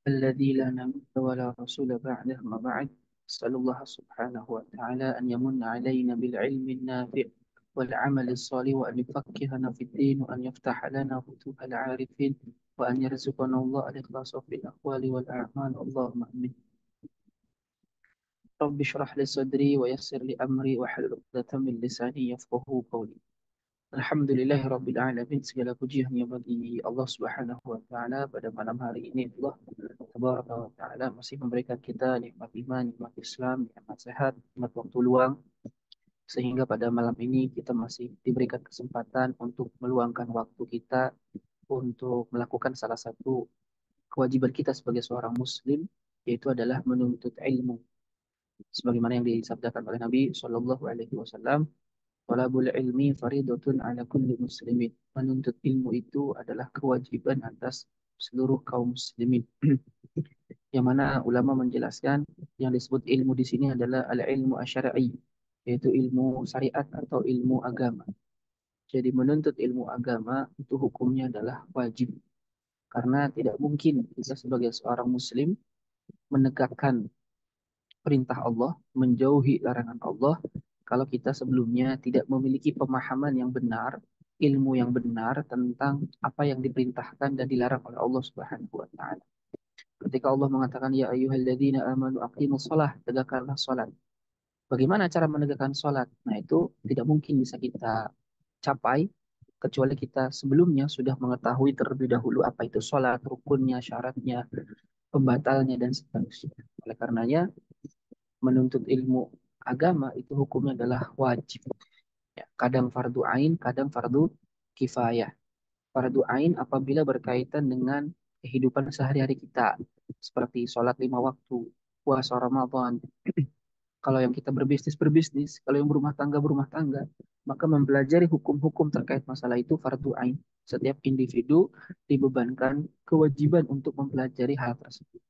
الذي لا نبي ولا رسول بعده ما بعد. أسأل الله سبحانه وتعالى أن يمن علينا بالعلم النافع والعمل الصالح، وأن يفقهنا في الدين، وأن يفتح لنا فتوح العارفين، وأن يرزقنا الله الإخلاص في الأقوال والأعمال. اللهم آمين. رب اشرح لي صدري ويسر لي أمري واحلل عقدة من لساني يفقهوا قولي. Alhamdulillahi Rabbil Alamin. Segala puji hanya bagi Allah Subhanahu wa Ta'ala. Pada malam hari ini Allah Tabaraka wa Ta'ala masih memberikan kita nikmat iman, nikmat Islam, nikmat sehat, nikmat waktu luang, sehingga pada malam ini kita masih diberikan kesempatan untuk meluangkan waktu kita untuk melakukan salah satu kewajiban kita sebagai seorang Muslim, yaitu adalah menuntut ilmu. Sebagaimana yang disabdakan oleh Nabi Shallallahu Alaihi Wasallam, Thalabul ilmi faridatun ala kulli muslimin. Menuntut ilmu itu adalah kewajiban atas seluruh kaum muslimin. Yang mana ulama menjelaskan yang disebut ilmu di sini adalah al-ilmu asy'ari, yaitu ilmu syariat atau ilmu agama. Jadi menuntut ilmu agama itu hukumnya adalah wajib. Karena tidak mungkin kita sebagai seorang muslim menegakkan perintah Allah, menjauhi larangan Allah, kalau kita sebelumnya tidak memiliki pemahaman yang benar, ilmu yang benar tentang apa yang diperintahkan dan dilarang oleh Allah Subhanahu wa taala. Ketika Allah mengatakan ya ayyuhalladzina amanu aqimus shalah, tegakkanlah salat. Bagaimana cara menegakkan salat? Nah, itu tidak mungkin bisa kita capai kecuali kita sebelumnya sudah mengetahui terlebih dahulu apa itu salat, rukunnya, syaratnya, pembatalnya dan seterusnya. Oleh karenanya menuntut ilmu agama itu hukumnya adalah wajib. Ya, kadang fardu ain, kadang fardu kifayah. Fardu ain apabila berkaitan dengan kehidupan sehari-hari kita, seperti sholat 5 waktu, puasa Ramadan. Kalau yang kita berbisnis, berbisnis. Kalau yang berumah tangga, maka mempelajari hukum-hukum terkait masalah itu fardu ain. Setiap individu dibebankan kewajiban untuk mempelajari hal tersebut.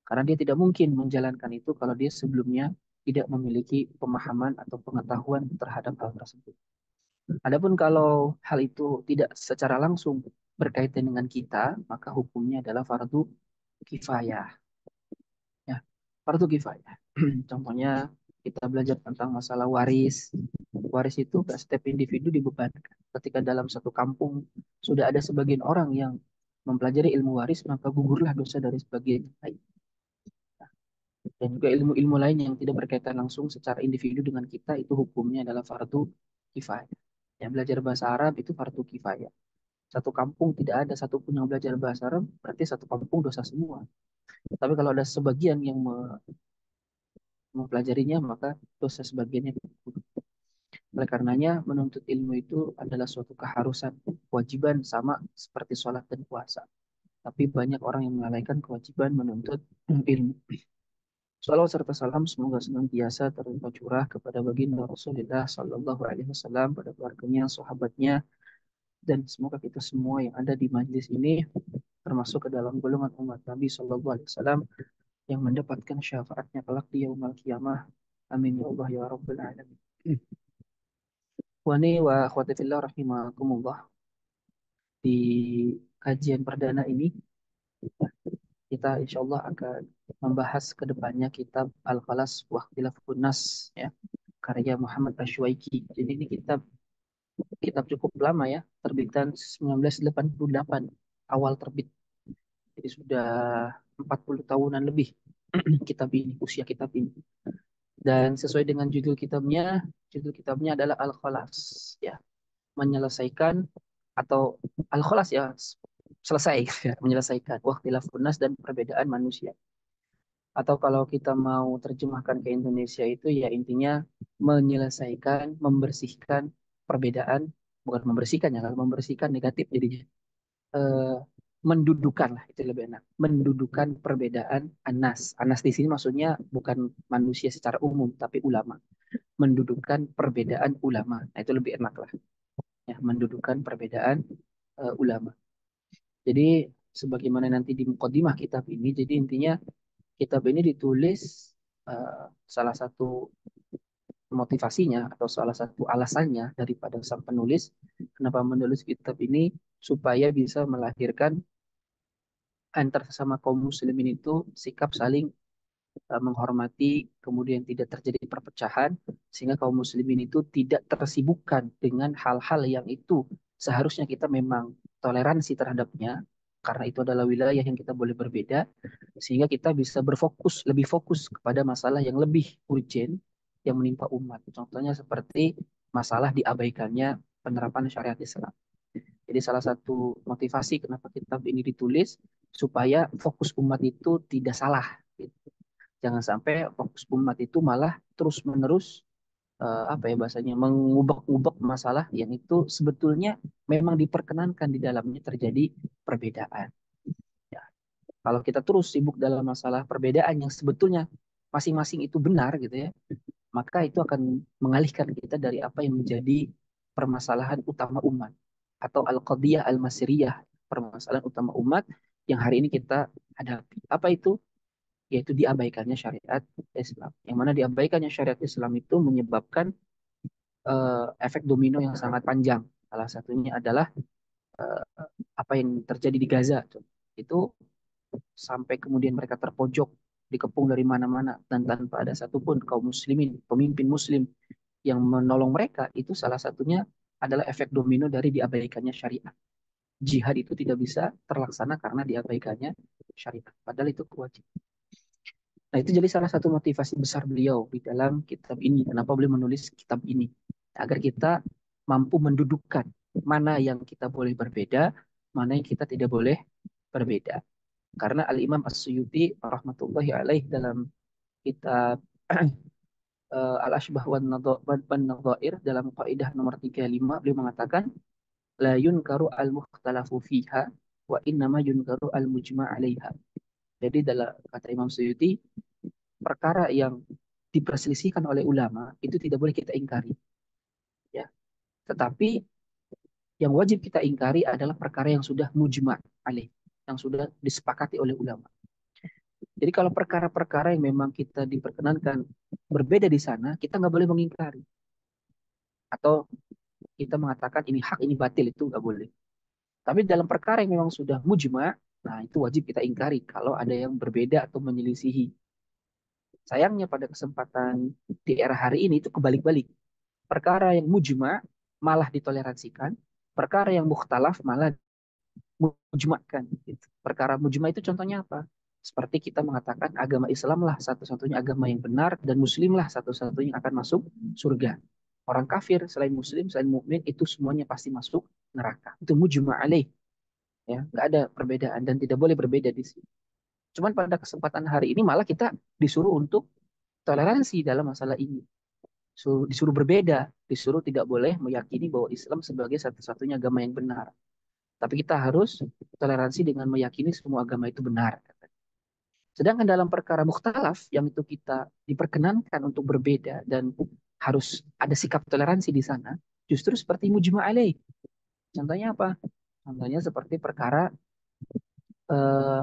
Karena dia tidak mungkin menjalankan itu kalau dia sebelumnya tidak memiliki pemahaman atau pengetahuan terhadap hal tersebut. Adapun kalau hal itu tidak secara langsung berkaitan dengan kita, maka hukumnya adalah fardu kifayah. Ya, fardu kifayah. Contohnya kita belajar tentang masalah waris. Waris itu setiap individu dibebankan. Ketika dalam satu kampung sudah ada sebagian orang yang mempelajari ilmu waris, maka gugurlah dosa dari sebagian lain. Dan juga ilmu-ilmu lain yang tidak berkaitan langsung secara individu dengan kita itu hukumnya adalah fardu kifayah. Yang belajar bahasa Arab itu fardu kifayah. Satu kampung tidak ada satupun yang belajar bahasa Arab, berarti satu kampung dosa semua. Tapi kalau ada sebagian yang mempelajarinya, maka dosa sebagiannya gugur. Oleh karenanya, menuntut ilmu itu adalah suatu keharusan, kewajiban sama seperti sholat dan puasa. Tapi banyak orang yang melalaikan kewajiban menuntut ilmu. Salawat serta salam semoga senantiasa terlimpah curah kepada baginda Rasulullah Sallallahu Alaihi Wasallam, pada keluarganya, sahabatnya, dan semoga kita semua yang ada di majlis ini termasuk ke dalam golongan umat Nabi Sallallahu Alaihi Wasallam yang mendapatkan syafaatnya kelak di yaumul qiyamah. Amin ya Allah ya Rabbal Alamin. Wani wa akhwati fillah rahimakumullah. Di kajian perdana ini kita insya Allah akan membahas ke depannya kitab Al-Qalas wa Ikhtilafun Nas, ya, karya Muhammad Asywaiki. Jadi ini kitab kitab cukup lama, ya, terbitan 1988 awal terbit. Jadi sudah 40 tahunan lebih kitab ini, usia kitab ini. Dan sesuai dengan judul kitabnya adalah Al-Khalas, ya, menyelesaikan atau Al-Khalas, ya, selesai, ya, menyelesaikan Waqtilafun Nas dan perbedaan manusia. Atau kalau kita mau terjemahkan ke Indonesia itu ya intinya menyelesaikan, membersihkan perbedaan, bukan membersihkan, ya, kalau membersihkan negatif jadinya. Eh, Mendudukan lah, itu lebih enak. Mendudukan perbedaan anas. Anas di sini maksudnya bukan manusia secara umum, tapi ulama. Mendudukan perbedaan ulama. Nah, itu lebih enak lah. Ya, mendudukan perbedaan ulama. Jadi sebagaimana nanti di mukadimah kitab ini, jadi intinya kitab ini ditulis, eh, salah satu motivasinya atau salah satu alasannya daripada sang penulis kenapa menulis kitab ini supaya bisa melahirkan antar sesama kaum muslimin itu sikap saling menghormati, kemudian tidak terjadi perpecahan, sehingga kaum muslimin itu tidak tersibukkan dengan hal-hal yang itu seharusnya kita memang toleransi terhadapnya, karena itu adalah wilayah yang kita boleh berbeda, sehingga kita bisa lebih fokus kepada masalah yang lebih urgent yang menimpa umat. Contohnya seperti masalah diabaikannya penerapan syariat Islam. Jadi salah satu motivasi kenapa kitab ini ditulis supaya fokus umat itu tidak salah. Gitu. Jangan sampai fokus umat itu malah terus-menerus apa ya bahasanya mengubek-ubek masalah yang itu sebetulnya memang diperkenankan di dalamnya terjadi perbedaan. Ya. Kalau kita terus sibuk dalam masalah perbedaan yang sebetulnya masing-masing itu benar gitu ya, maka itu akan mengalihkan kita dari apa yang menjadi permasalahan utama umat atau al-qadiyah al-masiriyah, permasalahan utama umat yang hari ini kita hadapi. Apa itu? Yaitu diabaikannya syariat Islam. Yang mana diabaikannya syariat Islam itu menyebabkan efek domino yang sangat panjang. Salah satunya adalah uh, apa yang terjadi di Gaza. Itu sampai kemudian mereka terpojok, dikepung dari mana-mana, dan tanpa ada satupun kaum muslimin, pemimpin muslim yang menolong mereka, itu salah satunya adalah efek domino dari diabaikannya syariat. Jihad itu tidak bisa terlaksana karena diabaikannya syariat. Padahal itu kewajiban. Nah, itu jadi salah satu motivasi besar beliau di dalam kitab ini. Kenapa beliau menulis kitab ini? Agar kita mampu mendudukkan mana yang kita boleh berbeda, mana yang kita tidak boleh berbeda. Karena Al-Imam As-Suyuti rahmatullahi alaih dalam kitab Al-Ashbah wan Nadhair dalam kaidah nomor 35 beliau mengatakan la yunkaru al-mukhtalafu fiha wa innama yunkaru al-mujma' 'alaiha. Jadi dalam kata Imam Suyuti, perkara yang diperselisihkan oleh ulama itu tidak boleh kita ingkari, ya. Tetapi yang wajib kita ingkari adalah perkara yang sudah mujma' alaih, yang sudah disepakati oleh ulama. Jadi kalau perkara-perkara yang memang kita diperkenankan berbeda di sana, kita nggak boleh mengingkari. Atau kita mengatakan ini hak, ini batil, itu nggak boleh. Tapi dalam perkara yang memang sudah mujma, nah itu wajib kita ingkari kalau ada yang berbeda atau menyelisihi. Sayangnya pada kesempatan di era hari ini itu kebalik-balik. Perkara yang mujma malah ditoleransikan, perkara yang mukhtalaf malah mujmakan. Gitu. Perkara mujma itu contohnya apa? Seperti kita mengatakan agama Islam lah satu-satunya agama yang benar dan Muslim lah satu-satunya yang akan masuk surga. Orang kafir selain Muslim, selain mukmin itu semuanya pasti masuk neraka. Itu mujma alaih, ya, nggak ada perbedaan dan tidak boleh berbeda di sini. Cuman pada kesempatan hari ini malah kita disuruh untuk toleransi dalam masalah ini. Disuruh berbeda, disuruh tidak boleh meyakini bahwa Islam sebagai satu-satunya agama yang benar. Tapi kita harus toleransi dengan meyakini semua agama itu benar. Sedangkan dalam perkara mukhtalaf yang itu kita diperkenankan untuk berbeda dan harus ada sikap toleransi di sana, justru seperti mujma' alaih. Contohnya apa? Contohnya seperti perkara eh,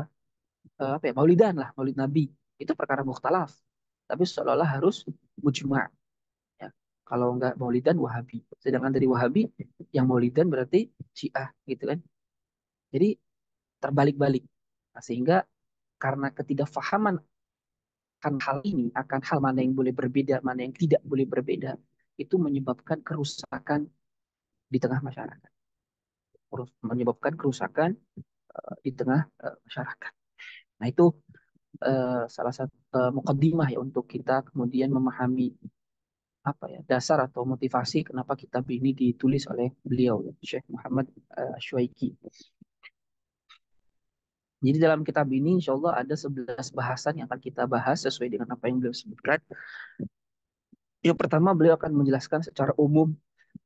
apa ya, maulidan lah, maulid Nabi. Itu perkara mukhtalaf. Tapi seolah-olah harus mujma'. Ya. Kalau nggak maulidan, Wahabi. Sedangkan dari Wahabi, yang maulidan berarti Syiah gitu kan. Jadi terbalik-balik. Nah, sehingga karena ketidakfahaman akan hal ini, akan hal mana yang boleh berbeda, mana yang tidak boleh berbeda, itu menyebabkan kerusakan di tengah masyarakat. Menyebabkan kerusakan di tengah masyarakat. Nah, itu salah satu mukaddimah ya untuk kita kemudian memahami apa ya dasar atau motivasi kenapa kitab ini ditulis oleh beliau ya, Syekh Muhammad Syuaiki. Jadi dalam kitab ini insya Allah ada 11 bahasan yang akan kita bahas sesuai dengan apa yang beliau sebutkan. Yang pertama beliau akan menjelaskan secara umum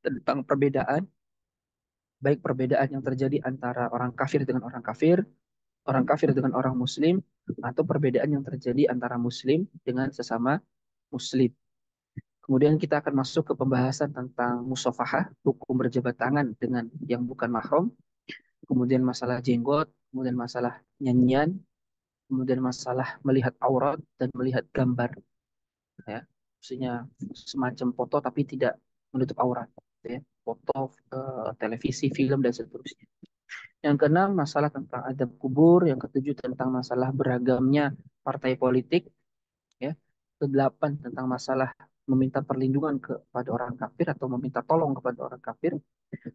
tentang perbedaan, baik perbedaan yang terjadi antara orang kafir dengan orang kafir dengan orang muslim, atau perbedaan yang terjadi antara muslim dengan sesama muslim. Kemudian kita akan masuk ke pembahasan tentang musafahah, hukum berjabat tangan dengan yang bukan mahram, kemudian masalah jenggot, kemudian masalah nyanyian, kemudian masalah melihat aurat dan melihat gambar, ya, maksudnya semacam foto tapi tidak menutup aurat, ya, foto, televisi, film dan seterusnya. Yang keenam, masalah tentang adab kubur. Yang ketujuh, tentang masalah beragamnya partai politik. Ya. Kedelapan, tentang masalah meminta perlindungan kepada orang kafir atau meminta tolong kepada orang kafir.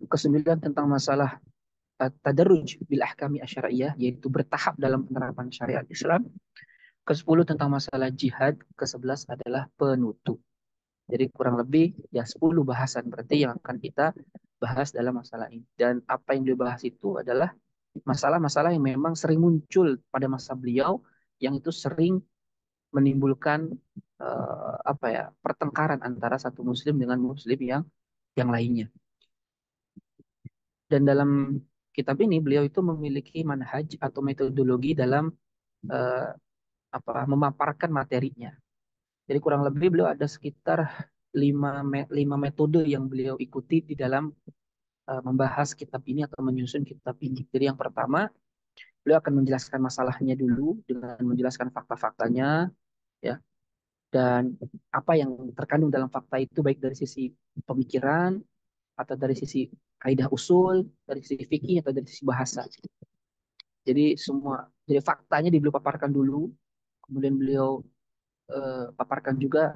Kesembilan, tentang masalah tadarruj bil ahkami asyariyah, yaitu bertahap dalam penerapan syariat Islam. Kesepuluh, tentang masalah jihad. Kesebelas adalah penutup. Jadi kurang lebih ya 10 bahasan berarti yang akan kita bahas dalam masalah ini. Dan apa yang dibahas itu adalah masalah-masalah yang memang sering muncul pada masa beliau, yang itu sering menimbulkan apa ya, pertengkaran antara satu muslim dengan muslim yang lainnya. Dan dalam kitab ini beliau itu memiliki manhaj atau metodologi dalam eh, apa memaparkan materinya. Jadi kurang lebih beliau ada sekitar lima metode yang beliau ikuti di dalam membahas kitab ini atau menyusun kitab ini. Jadi yang pertama, beliau akan menjelaskan masalahnya dulu dengan menjelaskan fakta-faktanya, ya, dan apa yang terkandung dalam fakta itu baik dari sisi pemikiran atau dari sisi kaidah usul, dari sisi fikih atau dari sisi bahasa. Jadi faktanya beliau paparkan dulu, kemudian beliau paparkan juga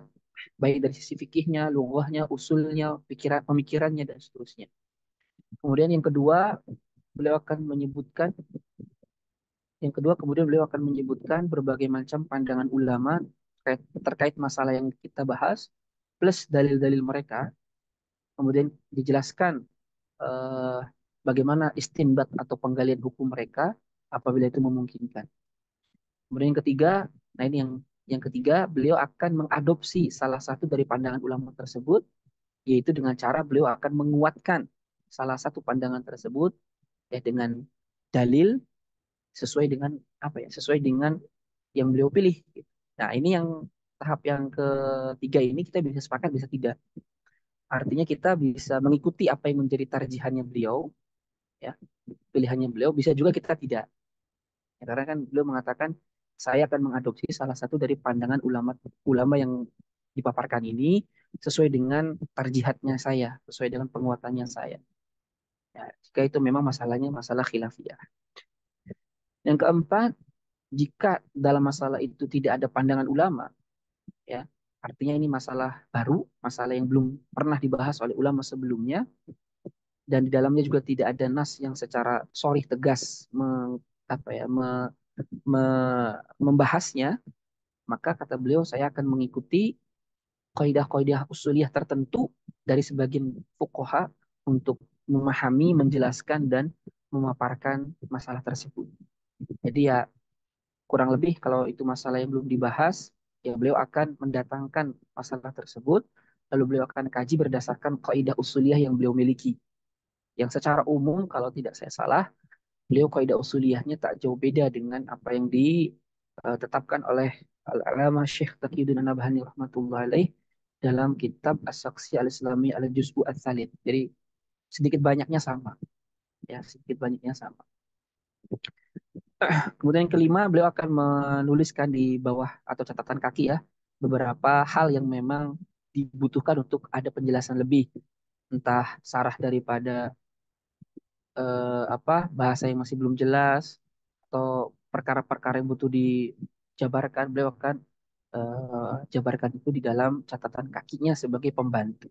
baik dari sisi fikihnya, lughahnya, usulnya, pemikirannya dan seterusnya. Kemudian beliau akan menyebutkan kemudian beliau akan menyebutkan berbagai macam pandangan ulama terkait masalah yang kita bahas plus dalil-dalil mereka. Kemudian dijelaskan eh, bagaimana istinbat atau penggalian hukum mereka apabila itu memungkinkan. Kemudian yang ketiga, nah ini yang ketiga, beliau akan mengadopsi salah satu dari pandangan ulama tersebut, yaitu dengan cara beliau akan menguatkan salah satu pandangan tersebut ya dengan dalil sesuai dengan apa ya, sesuai dengan yang beliau pilih. Nah, ini yang tahap yang ketiga ini kita bisa sepakat bisa tidak. Artinya kita bisa mengikuti apa yang menjadi tarjihannya beliau, ya, pilihannya beliau, bisa juga kita tidak. Ya, karena kan beliau mengatakan saya akan mengadopsi salah satu dari pandangan ulama yang dipaparkan ini sesuai dengan tarjihatnya saya, sesuai dengan penguatannya saya. Ya, jika itu memang masalahnya masalah khilafiyah. Yang keempat, jika dalam masalah itu tidak ada pandangan ulama, ya, artinya ini masalah baru, masalah yang belum pernah dibahas oleh ulama sebelumnya, dan di dalamnya juga tidak ada nas yang secara sorih tegas apa ya, me, membahasnya, maka kata beliau saya akan mengikuti kaidah-kaidah usuliyah tertentu dari sebagian fuqaha untuk memahami, menjelaskan dan memaparkan masalah tersebut. Jadi ya kurang lebih kalau itu masalah yang belum dibahas, ya beliau akan mendatangkan masalah tersebut, lalu beliau akan kaji berdasarkan kaidah usuliyah yang beliau miliki. Yang secara umum kalau tidak saya salah, beliau kaidah usuliyahnya tak jauh beda dengan apa yang ditetapkan oleh Al-Alama Syekh Taqiyuddin An-Nabhani rahmatullah alaih dalam kitab As-Saksi Al-Islami Al-Juz'u Ats-Tsalits. Jadi sedikit banyaknya sama, ya sedikit banyaknya sama. Kemudian yang kelima, beliau akan menuliskan di bawah atau catatan kaki ya, beberapa hal yang memang dibutuhkan untuk ada penjelasan lebih. Entah sarah daripada apa bahasa yang masih belum jelas atau perkara-perkara yang butuh dijabarkan, beliau akan jabarkan itu di dalam catatan kakinya sebagai pembantu.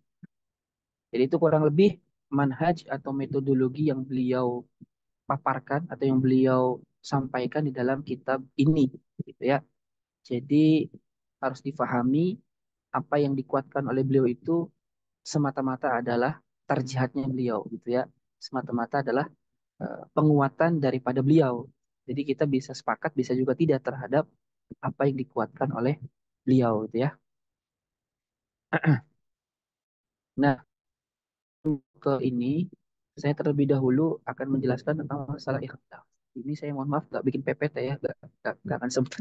Jadi itu kurang lebih manhaj atau metodologi yang beliau paparkan atau yang beliau sampaikan di dalam kitab ini, gitu ya. Jadi harus difahami apa yang dikuatkan oleh beliau itu semata-mata adalah tarjihatnya beliau, gitu ya. Semata-mata adalah penguatan daripada beliau. Jadi kita bisa sepakat, bisa juga tidak terhadap apa yang dikuatkan oleh beliau, gitu ya. Nah, ke ini saya terlebih dahulu akan menjelaskan tentang masalah ikhtilaf. Ini saya mohon maaf nggak bikin PPT ya, nggak akan sempat.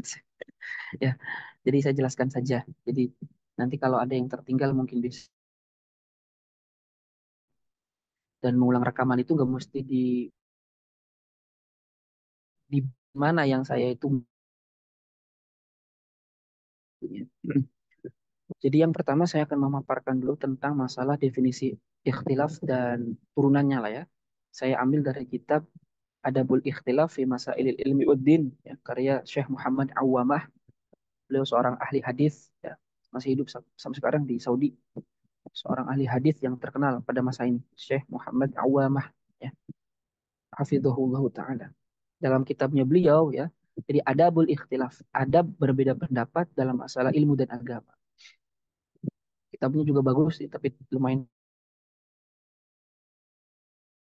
Ya, jadi saya jelaskan saja. Jadi nanti kalau ada yang tertinggal mungkin bisa, dan mengulang rekaman itu nggak mesti di mana yang saya itu. Jadi yang pertama saya akan memaparkan dulu tentang masalah definisi ikhtilaf dan turunannya lah ya. Saya ambil dari kitab Adabul Ikhtilaf fi Masailil Ilmi Uddin, ya, karya Syekh Muhammad Awamah. Beliau seorang ahli hadis, ya, masih hidup sampai sekarang di Saudi. Seorang ahli hadis yang terkenal pada masa ini, Syekh Muhammad Awamah, ya, hafizahullah taala. Dalam kitabnya beliau, ya, jadi adabul ikhtilaf, adab berbeda pendapat dalam masalah ilmu dan agama. Kitabnya juga bagus sih, tapi lumayan.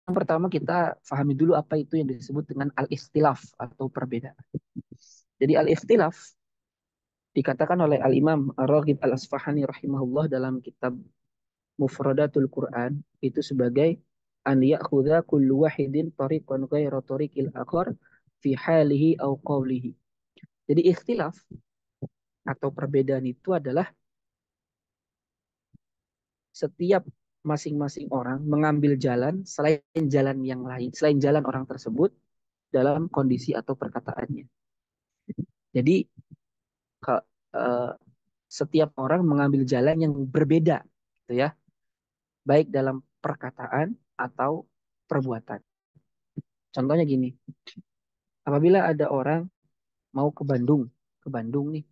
Yang pertama kita pahami dulu apa itu yang disebut dengan al-ikhtilaf atau perbedaan. Jadi al-ikhtilaf dikatakan oleh Al-Imam Ar-Raghib Al-Asfahani rahimahullah dalam kitab Mufradatul Quran itu sebagai an ya'khudha kullu wahidin tariqan ghaira tariqil akhar fi halihi au qawlihi. Jadi ikhtilaf atau perbedaan itu adalah setiap masing-masing orang mengambil jalan selain jalan yang lain, selain jalan orang tersebut dalam kondisi atau perkataannya. Jadi ke, eh, setiap orang mengambil jalan yang berbeda, gitu ya, baik dalam perkataan atau perbuatan. Contohnya gini, apabila ada orang mau ke Bandung nih,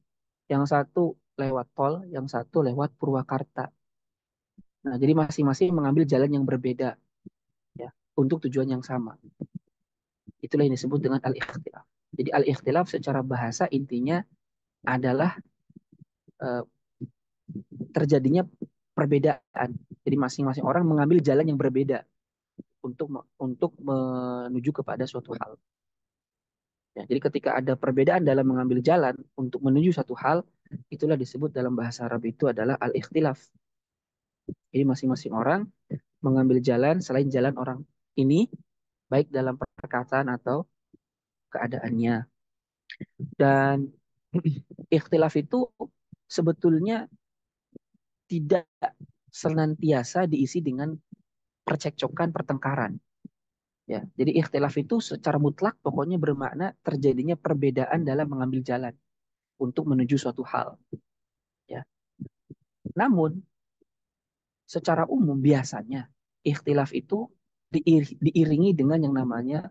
yang satu lewat tol, yang satu lewat Purwakarta. Nah, jadi masing-masing mengambil jalan yang berbeda, ya, untuk tujuan yang sama. Itulah yang disebut dengan al-ikhtilaf. Jadi al-ikhtilaf secara bahasa intinya adalah eh, terjadinya perbedaan. Jadi masing-masing orang mengambil jalan yang berbeda untuk menuju kepada suatu hal. Ya, jadi ketika ada perbedaan dalam mengambil jalan untuk menuju satu hal, itulah disebut dalam bahasa Arab itu adalah al-ikhtilaf. Jadi masing-masing orang mengambil jalan selain jalan orang ini, baik dalam perkataan atau keadaannya. Dan ikhtilaf itu sebetulnya tidak senantiasa diisi dengan percekcokan, pertengkaran. Ya, jadi ikhtilaf itu secara mutlak pokoknya bermakna terjadinya perbedaan dalam mengambil jalan untuk menuju suatu hal. Ya, namun secara umum biasanya ikhtilaf itu diiringi dengan yang namanya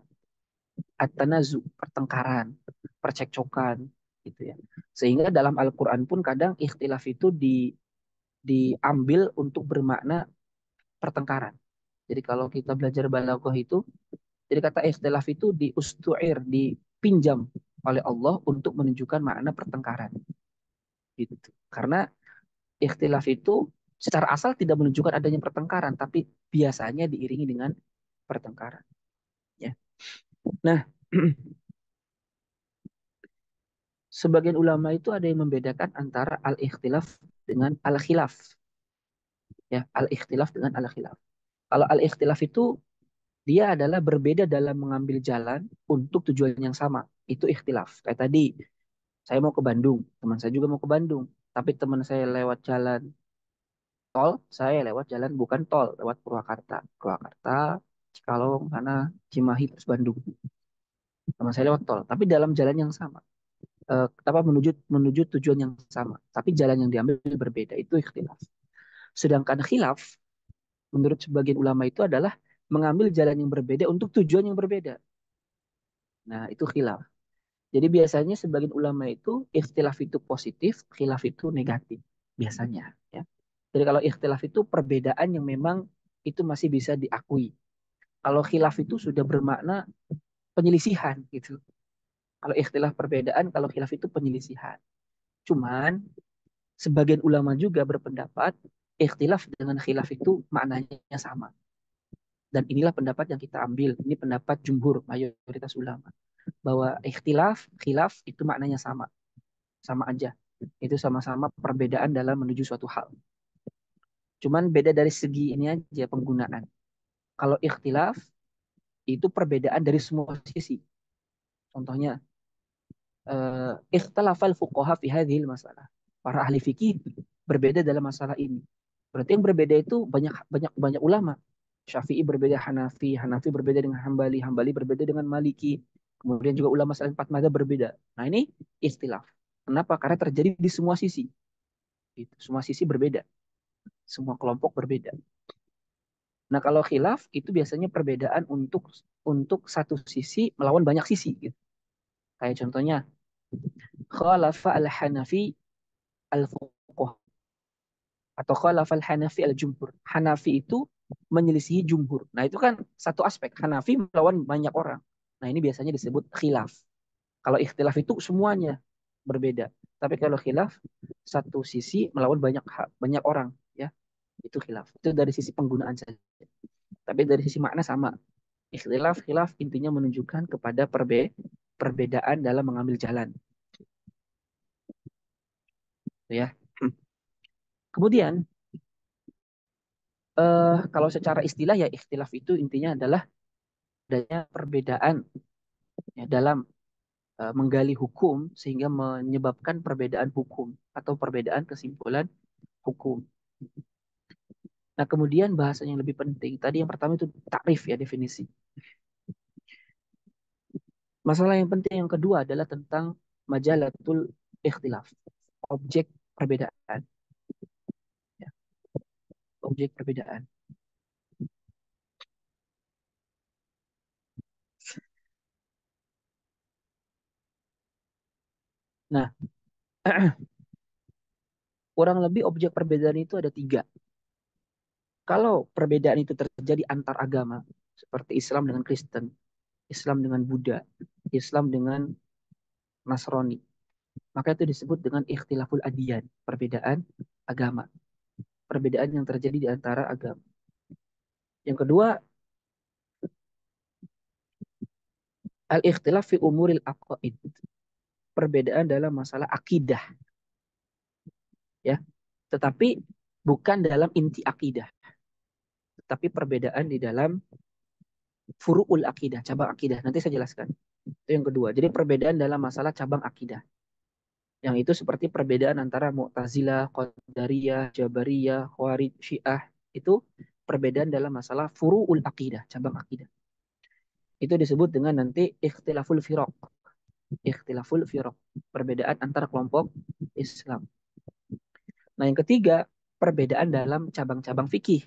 at-tanazu, pertengkaran, percekcokan, gitu ya. Sehingga dalam Al-Quran pun kadang ikhtilaf itu diambil untuk bermakna pertengkaran. Jadi kalau kita belajar balaghah itu, jadi kata ikhtilaf itu diustu'ir, dipinjam oleh Allah untuk menunjukkan makna pertengkaran. Gitu. Karena ikhtilaf itu secara asal tidak menunjukkan adanya pertengkaran, tapi biasanya diiringi dengan pertengkaran. Ya. Nah, sebagian ulama itu ada yang membedakan antara al-ikhtilaf dengan al-khilaf. Ya, al-ikhtilaf dengan al-khilaf. Kalau al-ikhtilaf itu dia adalah berbeda dalam mengambil jalan untuk tujuan yang sama. Itu ikhtilaf. Kayak tadi, saya mau ke Bandung, teman saya juga mau ke Bandung. Tapi teman saya lewat jalan tol, saya lewat jalan bukan tol, lewat Purwakarta. Purwakarta, Cikalong, mana Cimahi, terus Bandung. Teman saya lewat tol, tapi dalam jalan yang sama. Apa menuju menuju tujuan yang sama, tapi jalan yang diambil berbeda. Itu ikhtilaf. Sedangkan khilaf, menurut sebagian ulama itu adalah mengambil jalan yang berbeda untuk tujuan yang berbeda. Nah, itu khilaf. Jadi biasanya sebagian ulama itu ikhtilaf itu positif, khilaf itu negatif biasanya, ya. Jadi kalau ikhtilaf itu perbedaan yang memang itu masih bisa diakui. Kalau khilaf itu sudah bermakna penyelisihan gitu. Kalau ikhtilaf perbedaan, kalau khilaf itu penyelisihan. Cuman sebagian ulama juga berpendapat ikhtilaf dengan khilaf itu maknanya sama. Dan inilah pendapat yang kita ambil. Ini pendapat jumhur, mayoritas ulama. Bahwa ikhtilaf, khilaf itu maknanya sama. Sama aja. Itu sama-sama perbedaan dalam menuju suatu hal. Cuman beda dari segi ini aja penggunaan. Kalau ikhtilaf itu perbedaan dari semua sisi. Contohnya, ikhtilafal fuqaha fi hadhil masalah. Para ahli fikih berbeda dalam masalah ini. Berarti yang berbeda itu banyak banyak banyak ulama. Syafi'i berbeda Hanafi, Hanafi berbeda dengan Hambali, Hambali berbeda dengan Maliki. Kemudian juga ulama selain empat mazhab berbeda. Nah ini ikhtilaf. Kenapa? Karena terjadi di semua sisi. Gitu. Semua sisi berbeda. Semua kelompok berbeda. Nah, kalau khilaf itu biasanya perbedaan untuk satu sisi melawan banyak sisi gitu. Kayak contohnya khalafa al-Hanafi al-fuqaha atau khalafa al-Hanafi al-jumhur. Hanafi itu menyelisihi jumhur. Nah, itu kan satu aspek. Hanafi melawan banyak orang. Nah, ini biasanya disebut khilaf. Kalau ikhtilaf itu semuanya berbeda. Tapi kalau khilaf satu sisi melawan banyak orang, ya. Itu khilaf. Itu dari sisi penggunaan saja. Tapi dari sisi makna sama. Ikhtilaf, khilaf intinya menunjukkan kepada perbedaan dalam mengambil jalan. Ya. Kemudian, kalau secara istilah ya ikhtilaf itu intinya adalah adanya perbedaan ya, dalam menggali hukum sehingga menyebabkan perbedaan hukum atau perbedaan kesimpulan hukum. Nah, kemudian bahasa yang lebih penting. Tadi yang pertama itu takrif ya, definisi. Masalah yang penting yang kedua adalah tentang majalatul ikhtilaf. Objek perbedaan. Ya, objek perbedaan. Nah, kurang lebih objek perbedaan itu ada tiga. Kalau perbedaan itu terjadi antar agama, seperti Islam dengan Kristen, Islam dengan Buddha, Islam dengan Nasrani, maka itu disebut dengan ikhtilaful adiyan, perbedaan agama, perbedaan yang terjadi di antara agama. Yang kedua, al-ikhtilaf fi umuril aqaid, perbedaan dalam masalah akidah, ya. Tetapi bukan dalam inti akidah, tetapi perbedaan di dalam furu'ul akidah, cabang akidah. Nanti saya jelaskan. Itu yang kedua. Jadi perbedaan dalam masalah cabang akidah. Yang itu seperti perbedaan antara Mu'tazilah, Qadariyah, Jabariyah, Khawarij, Syiah. Itu perbedaan dalam masalah furu'ul akidah, cabang akidah. Itu disebut dengan nanti ikhtilaful firaq. Ikhtilaful firaq. Perbedaan antara kelompok Islam. Nah, yang ketiga, perbedaan dalam cabang-cabang fikih.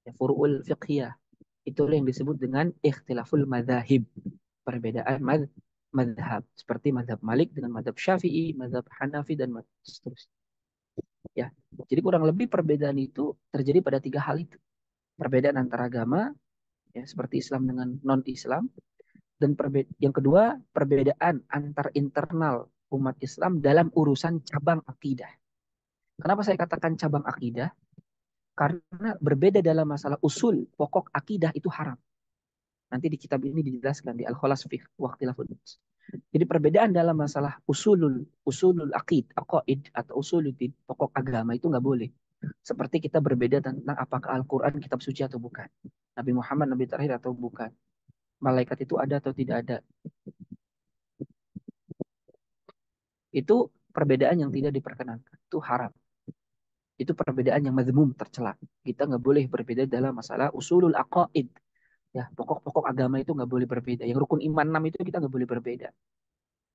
Ya, furu'ul fiqhiyah. Itu yang disebut dengan ikhtilaful madhahib. Perbedaan madhab. Seperti madhab Malik dengan madhab Syafi'i, madhab Hanafi, dan seterusnya. Ya, jadi kurang lebih perbedaan itu terjadi pada tiga hal itu. Perbedaan antara agama, ya, seperti Islam dengan non-Islam, dan yang kedua perbedaan antar internal umat Islam dalam urusan cabang akidah. Kenapa saya katakan cabang akidah? Karena berbeda dalam masalah usul pokok akidah itu haram. Nanti di kitab ini dijelaskan di Al-Khalas fi Waqtilafun. Jadi perbedaan dalam masalah usulul aqaid atau usuluddin pokok agama itu nggak boleh. Seperti kita berbeda tentang apakah Al-Quran kitab suci atau bukan. Nabi Muhammad Nabi terakhir atau bukan. Malaikat itu ada atau tidak ada. Itu perbedaan yang tidak diperkenankan. Itu haram. Itu perbedaan yang mazmum, tercela. Kita nggak boleh berbeda dalam masalah usulul aqaid. Ya, pokok-pokok agama itu nggak boleh berbeda. Yang rukun iman 6 itu kita nggak boleh berbeda.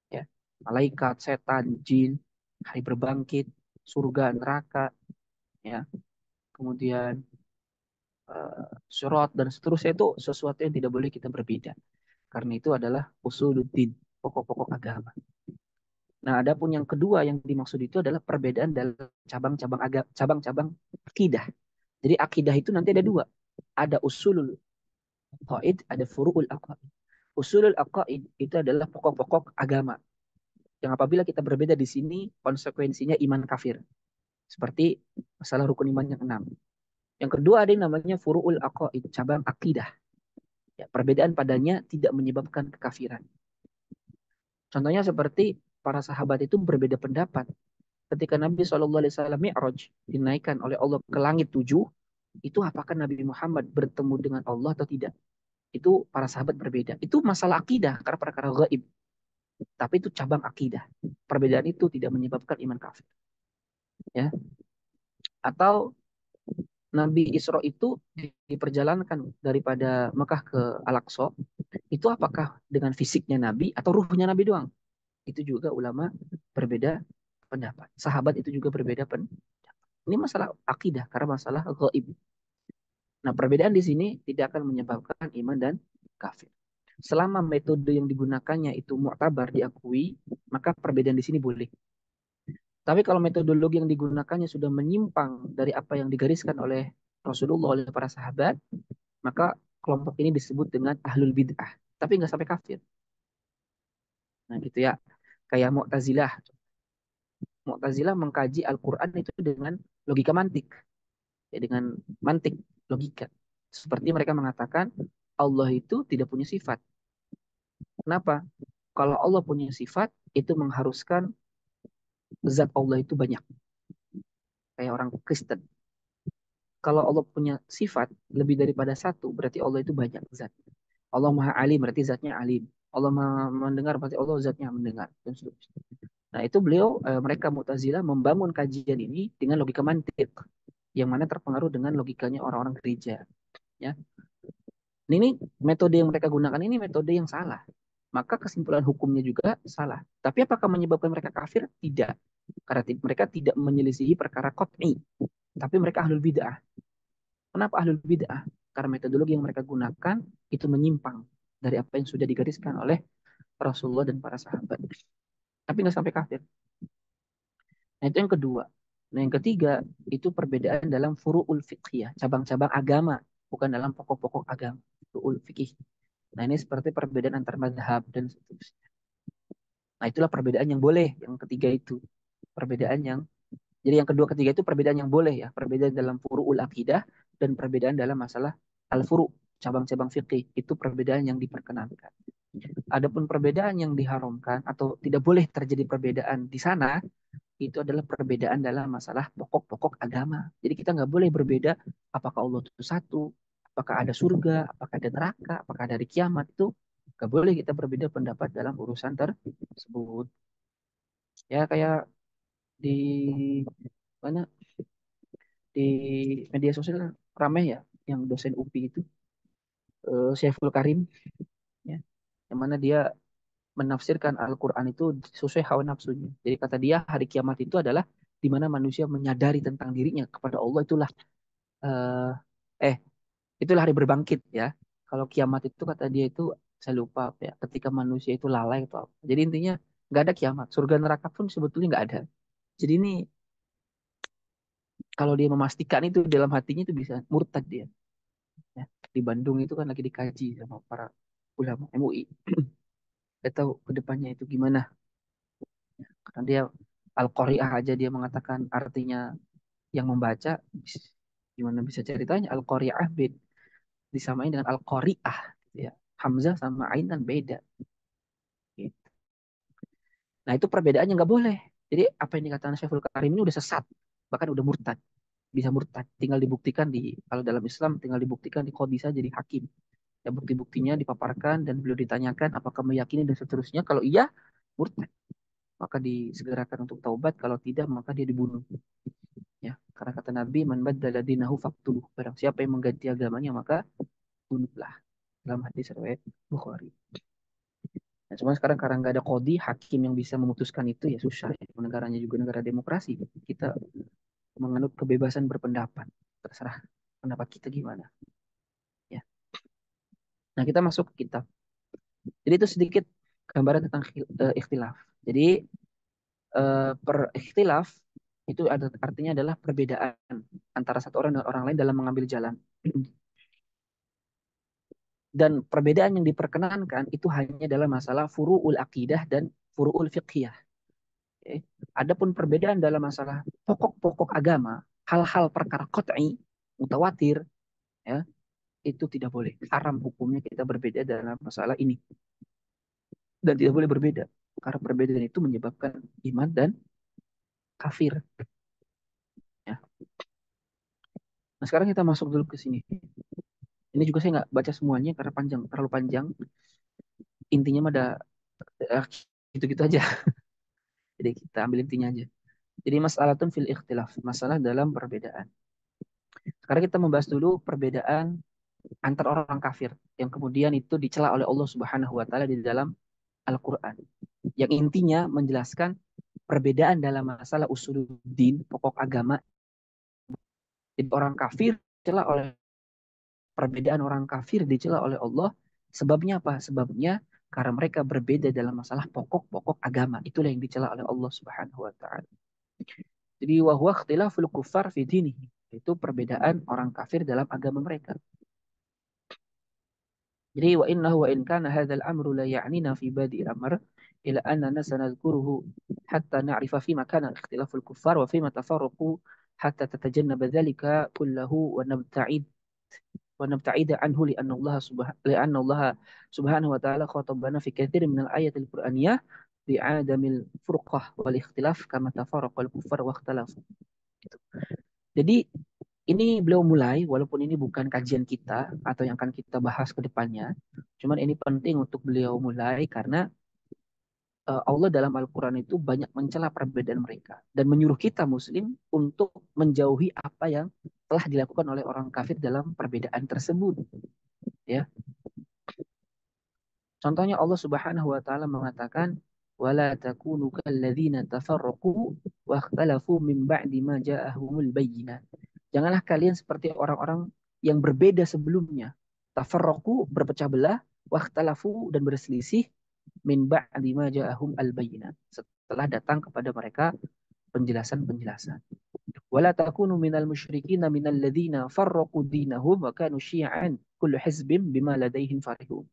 Ya, malaikat, setan, jin, hari berbangkit, surga, neraka, ya, kemudian surat dan seterusnya itu sesuatu yang tidak boleh kita berbeda. Karena itu adalah usuluddin, pokok-pokok agama. Nah, adapun yang kedua yang dimaksud itu adalah perbedaan dalam cabang-cabang akidah. Jadi akidah itu nanti ada dua. Ada usulul aqaid, ada furu'ul aqaid. Usulul aqaid itu adalah pokok-pokok agama. Yang apabila kita berbeda di sini, konsekuensinya iman kafir. Seperti masalah rukun iman yang 6. Yang kedua ada yang namanya furu'ul aqaid, cabang akidah. Ya, perbedaan padanya tidak menyebabkan kekafiran. Contohnya seperti para sahabat itu berbeda pendapat. Ketika Nabi SAW Mi'raj dinaikkan oleh Allah ke langit 7, itu apakah Nabi Muhammad bertemu dengan Allah atau tidak? Itu para sahabat berbeda. Itu masalah akidah, karena perkara gaib. Tapi itu cabang akidah. Perbedaan itu tidak menyebabkan iman kafir. Ya. Atau Nabi Isra itu diperjalankan daripada Mekah ke Al-Aqsa, itu apakah dengan fisiknya Nabi atau ruhnya Nabi doang? Itu juga ulama berbeda pendapat. Sahabat itu juga berbeda pendapat. Ini masalah akidah karena masalah gaib. Nah, perbedaan di sini tidak akan menyebabkan iman dan kafir. Selama metode yang digunakannya itu mu'tabar, diakui, maka perbedaan di sini boleh. Tapi kalau metodologi yang digunakannya sudah menyimpang dari apa yang digariskan oleh Rasulullah, oleh para sahabat, maka kelompok ini disebut dengan ahlul bid'ah. Tapi nggak sampai kafir. Nah gitu ya. Kayak Mu'tazilah. Mu'tazilah mengkaji Al-Quran itu dengan logika mantik. Ya, dengan mantik, logika. Seperti mereka mengatakan, Allah itu tidak punya sifat. Kenapa? Kalau Allah punya sifat, itu mengharuskan zat Allah itu banyak. Kayak orang Kristen. Kalau Allah punya sifat lebih daripada satu, berarti Allah itu banyak zat. Allah Maha Alim, berarti zatnya alim. Allah Maha mendengar, berarti Allah zatnya mendengar. Dan seterusnya. Nah, itu beliau, mereka Mu'tazilah membangun kajian ini dengan logika mantik, yang mana terpengaruh dengan logikanya orang-orang gereja. Ya. Ini metode yang mereka gunakan ini metode yang salah. Maka kesimpulan hukumnya juga salah. Tapi apakah menyebabkan mereka kafir? Tidak. Karena mereka tidak menyelisihi perkara qat'i. Tapi mereka ahlul bid'ah. Kenapa ahlul bid'ah? Karena metodologi yang mereka gunakan itu menyimpang dari apa yang sudah digariskan oleh Rasulullah dan para sahabat. Tapi nggak sampai kafir. Nah itu yang kedua. Nah yang ketiga itu perbedaan dalam furu'ul fiqhiyah, cabang-cabang agama, bukan dalam pokok-pokok agama, furu'ul fikih. Nah ini seperti perbedaan antar madhab dan seterusnya. Nah itulah perbedaan yang boleh, yang ketiga itu. Perbedaan yang, jadi yang kedua ketiga itu perbedaan yang boleh ya, perbedaan dalam furu'ul akidah dan perbedaan dalam masalah al-furu', cabang-cabang fikih, itu perbedaan yang diperkenankan. Adapun perbedaan yang diharamkan atau tidak boleh terjadi perbedaan di sana, itu adalah perbedaan dalam masalah pokok-pokok agama. Jadi kita nggak boleh berbeda apakah Allah itu satu, apakah ada surga, apakah ada neraka, apakah ada hari kiamat, itu nggak boleh kita berbeda pendapat dalam urusan tersebut. Ya kayak di mana, di media sosial ramai ya, yang dosen UPI itu, Syaiful Karim, ya, yang mana dia menafsirkan Al-Quran itu sesuai hawa nafsunya. Jadi kata dia hari kiamat itu adalah di mana manusia menyadari tentang dirinya kepada Allah, itulah eh, eh itulah hari berbangkit ya. Kalau kiamat itu kata dia itu saya lupa apa ya, ketika manusia itu lalai atau apa. Jadi intinya nggak ada kiamat. Surga neraka pun sebetulnya nggak ada. Jadi ini kalau dia memastikan itu dalam hatinya itu bisa murtad dia. Ya. Di Bandung itu kan lagi dikaji sama para ulama MUI. Kita tahu ke depannya itu gimana. Karena dia Al-Qari'ah aja dia mengatakan artinya yang membaca, gimana bisa ceritanya Al-Qari'ah disamain dengan Al-Qari'ah gitu ya. Hamzah sama Ain kan beda. Gitu. Nah itu perbedaannya nggak boleh. Jadi apa yang dikatakan Syekhul Karim ini udah sesat, bahkan udah murtad, bisa murtad. Tinggal dibuktikan di, kalau dalam Islam tinggal dibuktikan di qadhi saja, di hakim. Ya bukti-buktinya dipaparkan dan beliau ditanyakan apakah meyakini dan seterusnya. Kalau iya, murtad. Maka disegerakan untuk taubat. Kalau tidak, maka dia dibunuh. Ya, karena kata Nabi, man baddala dinahu faqtuluh. Barang siapa yang mengganti agamanya, maka bunuhlah. Dalam hadis riwayat Bukhari. Nah, cuma sekarang karena nggak ada kodi hakim yang bisa memutuskan itu ya susah ya. Negaranya juga negara demokrasi. Kita menganut kebebasan berpendapat. Terserah pendapat kita gimana. Ya. Nah kita masuk ke kitab. Jadi itu sedikit gambaran tentang ikhtilaf. Jadi per ikhtilaf itu ada artinya adalah perbedaan antara satu orang dengan orang lain dalam mengambil jalan. Dan perbedaan yang diperkenankan itu hanya dalam masalah furu'ul akidah dan furu'ul fiqhiyah. Okay. Adapun perbedaan dalam masalah pokok-pokok agama, hal-hal perkara qat'i, mutawatir, ya, itu tidak boleh. Haram hukumnya kita berbeda dalam masalah ini. Dan tidak boleh berbeda. Karena perbedaan itu menyebabkan iman dan kafir. Ya. Nah sekarang kita masuk dulu ke sini. Ini juga saya nggak baca semuanya karena panjang, terlalu panjang. Intinya mah ada gitu-gitu aja. Jadi kita ambil intinya aja. Jadi masalatun fil ikhtilaf, masalah dalam perbedaan. Sekarang kita membahas dulu perbedaan antar orang kafir yang kemudian itu dicela oleh Allah Subhanahu wa taala di dalam Al-Qur'an. Yang intinya menjelaskan perbedaan dalam masalah usuluddin, pokok agama. Jadi orang kafir dicela oleh perbedaan orang kafir dicela oleh Allah. Sebabnya apa? Sebabnya karena mereka berbeda dalam masalah pokok-pokok agama. Itulah yang dicela oleh Allah Subhanahu wa taala. Jadi wa huwa ikhtilaful kuffar fi dinihi. Itu perbedaan orang kafir dalam agama mereka. Jadi wa innahu wa in kana hadzal amru la ya'nina fi badi'il amr ila annana sanadhkuruhu hatta na'rifa fi ma kana ikhtilaful kuffar wa fi ma tafarraqu hatta tatajannaba dhalika kullahu wa nabta'id anhu li'anna Allah subhanahu wa ta'ala khatabana fi katsirin min al-ayat al-Qur'aniyah bi'adamil furqah wal ikhtilaf kama tafarraqal kuffar wa ikhtalafu. Jadi ini beliau mulai, walaupun ini bukan kajian kita atau yang akan kita bahas ke depannya, cuman ini penting untuk beliau mulai karena Allah dalam Al-Quran itu banyak mencela perbedaan mereka dan menyuruh kita Muslim untuk menjauhi apa yang telah dilakukan oleh orang kafir dalam perbedaan tersebut. Ya, contohnya Allah Subhanahu Wa Taala mengatakan, "Wala takunu kalladzina tafarraqu wa ikhtalafu min ba'di ma ja'ahumul bayyinat." Janganlah kalian seperti orang-orang yang berbeda sebelumnya. Tafarraqu berpecah belah, wakhtalafu dan berselisih min ba'di ma ja'ahum al-bayyinat. Setelah datang kepada mereka penjelasan-penjelasan. Wala takunu minal musyrikin minal ladzina farraqu dinahum wa kanu syi'an kullu hizbin bima ladaihim farihun.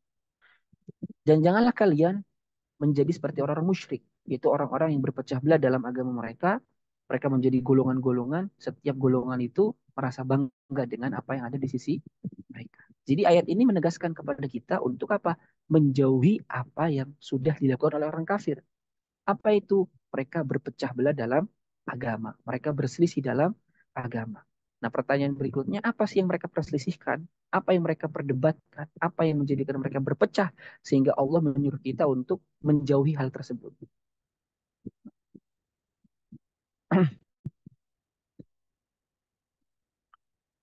Dan janganlah kalian menjadi seperti orang-orang musyrik, yaitu orang-orang yang berpecah belah dalam agama mereka. Mereka menjadi golongan-golongan, setiap golongan itu merasa bangga dengan apa yang ada di sisi mereka. Jadi ayat ini menegaskan kepada kita untuk apa? Menjauhi apa yang sudah dilakukan oleh orang kafir. Apa itu? Mereka berpecah belah dalam agama. Mereka berselisih dalam agama. Nah, pertanyaan berikutnya, apa sih yang mereka perselisihkan? Apa yang mereka perdebatkan? Apa yang menjadikan mereka berpecah? Sehingga Allah menyuruh kita untuk menjauhi hal tersebut.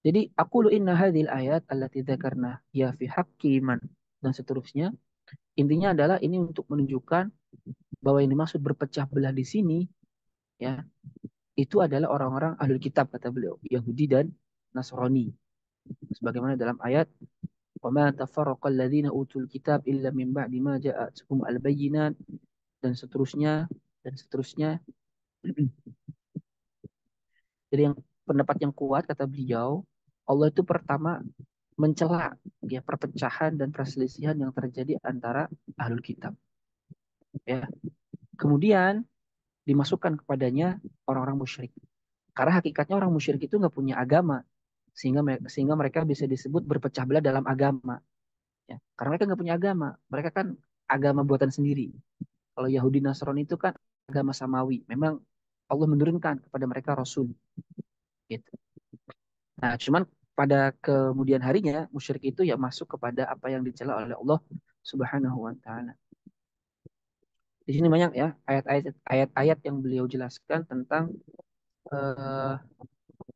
Jadi, aku lu inna hadhil ayat allati dzakarna ya fi haqqi man dan seterusnya. Intinya adalah ini untuk menunjukkan bahwa yang dimaksud berpecah belah di sini ya, itu adalah orang-orang ahlul kitab kata beliau, Yahudi dan Nasrani. Sebagaimana dalam ayat وَمَا تَفَرَّقَ الَّذِينَ أُوتُوا الْكِتَابَ إِلَّا مِنْ بَعْدِ مَا جَاءَتْهُمُ الْبَيِّنَاتُ dan seterusnya dan seterusnya. Jadi yang pendapat yang kuat kata beliau, Allah itu pertama mencela ya perpecahan dan perselisihan yang terjadi antara ahlul kitab ya. Kemudian dimasukkan kepadanya orang-orang musyrik. Karena hakikatnya orang musyrik itu nggak punya agama sehingga mereka bisa disebut berpecah belah dalam agama ya. Karena mereka nggak punya agama, mereka kan agama buatan sendiri. Kalau Yahudi Nasrani itu kan agama samawi. Memang Allah menurunkan kepada mereka Rasul. Gitu. Nah, cuman pada kemudian harinya musyrik itu ya masuk kepada apa yang dicela oleh Allah Subhanahu wa taala. Di sini banyak ya ayat-ayat yang beliau jelaskan tentang eh,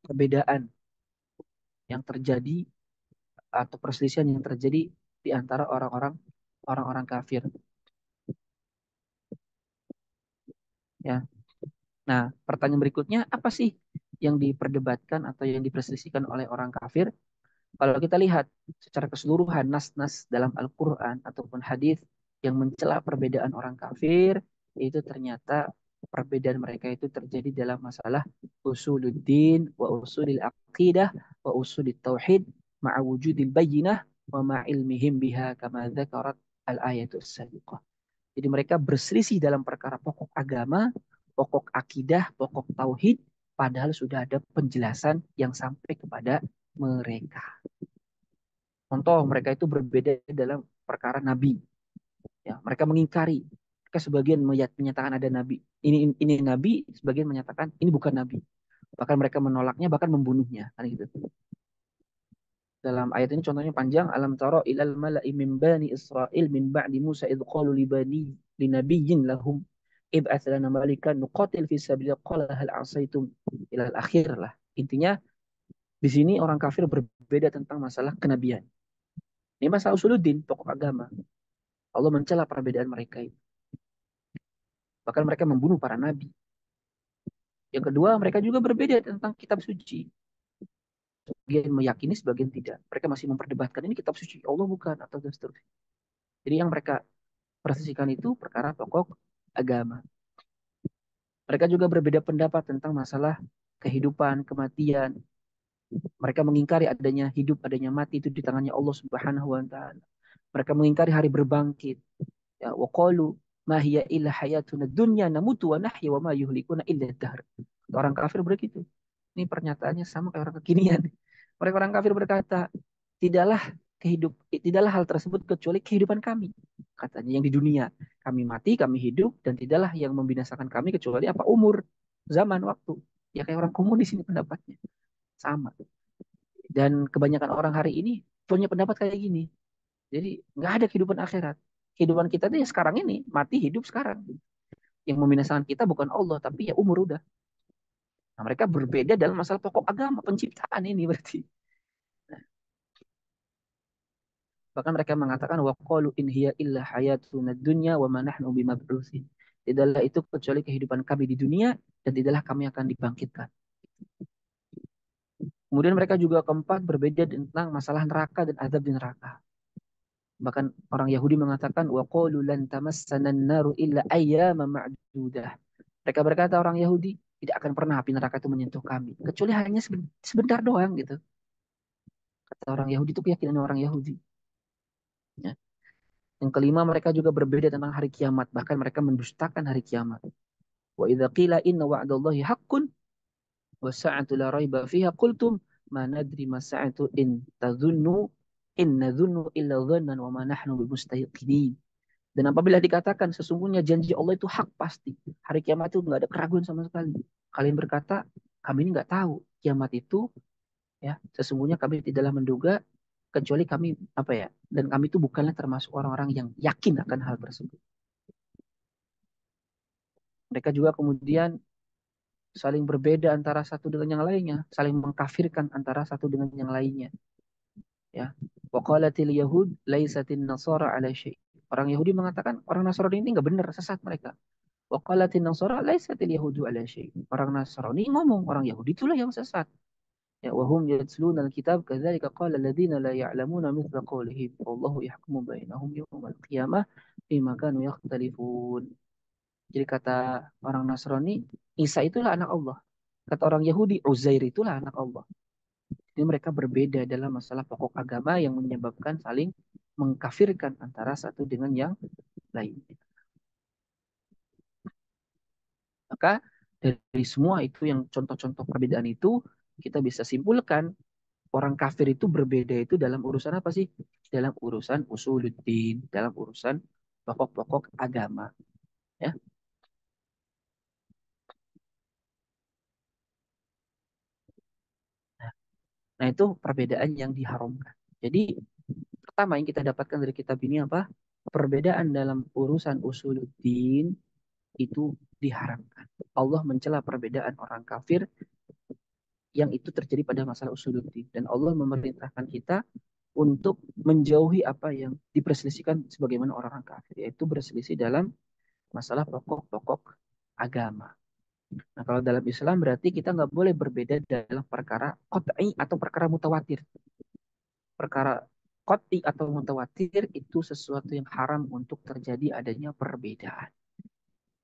perbedaan yang terjadi atau perselisihan yang terjadi di antara orang-orang kafir ya. Nah, pertanyaan berikutnya apa sih yang diperdebatkan atau yang diperselisihkan oleh orang kafir? Kalau kita lihat secara keseluruhan nas-nas dalam Al-Quran ataupun hadis yang mencela perbedaan orang kafir, itu ternyata perbedaan mereka itu terjadi dalam masalah usuluddin wa usulil aqidah wa usulil tauhid ma'a wujudil bayyinah wa ma'ilmihim biha kama dzakarat al-ayatus sabiqah. Jadi mereka berselisih dalam perkara pokok agama, pokok akidah, pokok tauhid, padahal sudah ada penjelasan yang sampai kepada mereka. Contoh, mereka itu berbeda dalam perkara nabi. Ya, mereka mengingkari. Mereka sebagian menyatakan ada nabi. Ini nabi, sebagian menyatakan ini bukan nabi. Bahkan mereka menolaknya, bahkan membunuhnya. Kan gitu. Dalam ayat ini contohnya panjang. Alam tara ilal mala'i min bani Israel min ba'di Musa idh qalu li nabiyyin lahum ib'ats lana malikan nuqatil fi sabilillah qala hal asaitum ilal akhir lah. Intinya di sini orang kafir berbeda tentang masalah kenabian. Ini masalah usuluddin, pokok agama. Allah mencela perbedaan mereka itu. Bahkan mereka membunuh para nabi. Yang kedua, mereka juga berbeda tentang kitab suci. sebagian meyakini, sebagian tidak. Mereka masih memperdebatkan ini kitab suci Allah bukan atau dan seterusnya. Jadi yang mereka persisikan itu perkara pokok agama. Mereka juga berbeda pendapat tentang masalah kehidupan, kematian. Mereka mengingkari adanya hidup, adanya mati itu di tangannya Allah Subhanahu wa taala. Mereka mengingkari hari berbangkit. Ya, wa qalu ma hiya illa hayatuna dunya namutu wa nahya wa ma yuhlikuna illa dahr. Orang kafir begitu. Ini pernyataannya sama kayak orang kekinian. Mereka orang kafir berkata, tidaklah tidaklah hal tersebut kecuali kehidupan kami. Katanya yang di dunia, kami mati, kami hidup dan tidaklah yang membinasakan kami kecuali apa umur, zaman, waktu. Ya kayak orang komunis ini pendapatnya. Sama. Dan kebanyakan orang hari ini punya pendapat kayak gini. Jadi nggak ada kehidupan akhirat. Kehidupan kita tuh ya sekarang ini, mati hidup sekarang. Yang membinasakan kita bukan Allah, tapi ya umur udah. Nah, mereka berbeda dalam masalah pokok agama, penciptaan ini berarti. Bahkan mereka mengatakan wa qalu in hiya illa hayatuna dunya wa ma nahnu bimab'utsin. Tidaklah itu kecuali kehidupan kami di dunia dan tidaklah kami akan dibangkitkan. Kemudian mereka juga keempat berbeda tentang masalah neraka dan azab di neraka. Bahkan orang Yahudi mengatakan wa qalu lan tamassana an-naru illa ayyaman ma'dudah. Mereka berkata orang Yahudi tidak akan pernah api neraka itu menyentuh kami kecuali hanya sebentar doang gitu. Kata orang Yahudi itu keyakinan orang Yahudi. Ya. Yang kelima mereka juga berbeda tentang hari kiamat. Bahkan mereka mendustakan hari kiamat. Wa idza qila inna wa'dallahi haqqun wa sa'atu la raiba fiha qultum ma nadri ma sa'atu in tadhunnu in nadhunnu illa dhannan wa ma nahnu bimustayqinin. Dan apabila dikatakan sesungguhnya janji Allah itu hak pasti. Hari kiamat itu nggak ada keraguan sama sekali. Kalian berkata, kami ini nggak tahu kiamat itu ya sesungguhnya kami tidaklah menduga kecuali kami apa ya dan kami itu bukanlah termasuk orang-orang yang yakin akan hal tersebut. Mereka juga kemudian saling berbeda antara satu dengan yang lainnya, saling mengkafirkan antara satu dengan yang lainnya. Ya, waqalatil yahud laisatin nasara ala syai. Orang Yahudi mengatakan orang Nasrani ini nggak benar, sesat mereka. Waqalatin nasara laisatil yahudu ala syai. Orang Nasrani ngomong orang Yahudi itulah yang sesat. Ya, wahum yatluna alkitab kadzalika qala alladziina la ya'lamuna mithla qawlihim wallahu yahkumu bainahum yaumal qiyamah bima kanu yakhtalifun. Jadi kata orang Nasrani, Isa itulah anak Allah. Kata orang Yahudi, Uzair itulah anak Allah. Jadi mereka berbeda dalam masalah pokok agama yang menyebabkan saling mengkafirkan antara satu dengan yang lain. Maka dari semua itu yang contoh-contoh perbedaan itu kita bisa simpulkan orang kafir itu berbeda itu dalam urusan apa sih? Dalam urusan usuluddin, dalam urusan pokok-pokok agama, ya. Nah, itu perbedaan yang diharamkan. Jadi, pertama yang kita dapatkan dari kitab ini apa? Perbedaan dalam urusan usuluddin itu diharamkan. Allah mencela perbedaan orang kafir yang itu terjadi pada masalah usuluddin dan Allah memerintahkan kita untuk menjauhi apa yang diperselisihkan sebagaimana orang-orang kafir yaitu berselisih dalam masalah pokok-pokok agama. Nah, kalau dalam Islam berarti kita nggak boleh berbeda dalam perkara qat'i atau perkara mutawatir. Perkara qat'i atau mutawatir itu sesuatu yang haram untuk terjadi adanya perbedaan.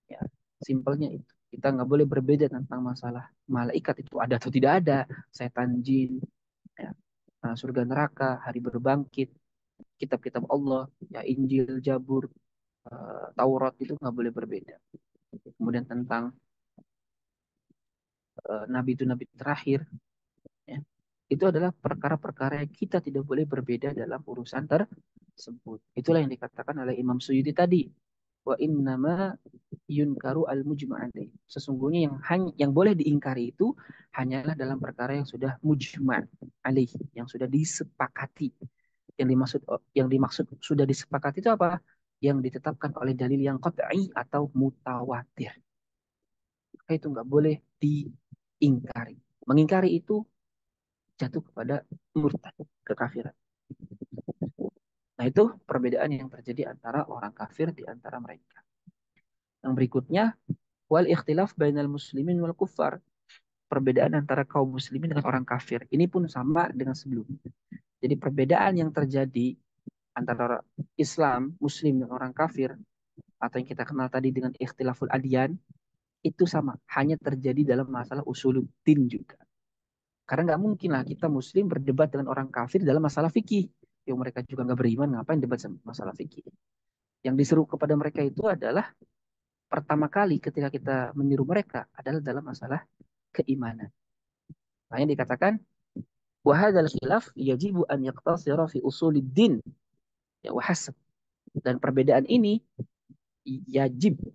Ya, simpelnya itu. Kita nggak boleh berbeda tentang masalah malaikat itu ada atau tidak ada, setan, jin, ya, surga neraka, hari berbangkit, kitab-kitab Allah, ya Injil, Zabur, Taurat itu nggak boleh berbeda. Kemudian tentang nabi itu nabi terakhir, ya, itu adalah perkara-perkara yang kita tidak boleh berbeda dalam urusan tersebut. Itulah yang dikatakan oleh Imam Suyuti tadi. Wa innama yunkaru al mujma'alai. Sesungguhnya yang boleh diingkari itu hanyalah dalam perkara yang sudah mujma' alaih, yang sudah disepakati. Yang dimaksud sudah disepakati itu apa? Yang ditetapkan oleh dalil yang qat'i atau mutawatir. Maka itu nggak boleh diingkari. Mengingkari itu jatuh kepada murtad, kekafiran. Nah, itu perbedaan yang terjadi antara orang kafir di antara mereka. Yang berikutnya, wal ikhtilaf bainal muslimin wal kuffar. perbedaan antara kaum muslimin dengan orang kafir. Ini pun sama dengan sebelumnya. Jadi perbedaan yang terjadi antara Islam, Muslim, dan orang kafir, atau yang kita kenal tadi dengan ikhtilaful adyan, itu sama. Hanya terjadi dalam masalah usuluddin juga. Karena nggak mungkin lah kita Muslim berdebat dengan orang kafir dalam masalah fikih. Yang mereka juga nggak beriman, ngapain debat masalah fikih. Yang disuruh kepada mereka itu adalah pertama kali ketika kita meniru mereka adalah dalam masalah keimanan. Makanya dikatakan wahadal khilaf yajibu an yaqtasira fi usuluddin ya wahasab. Dan perbedaan ini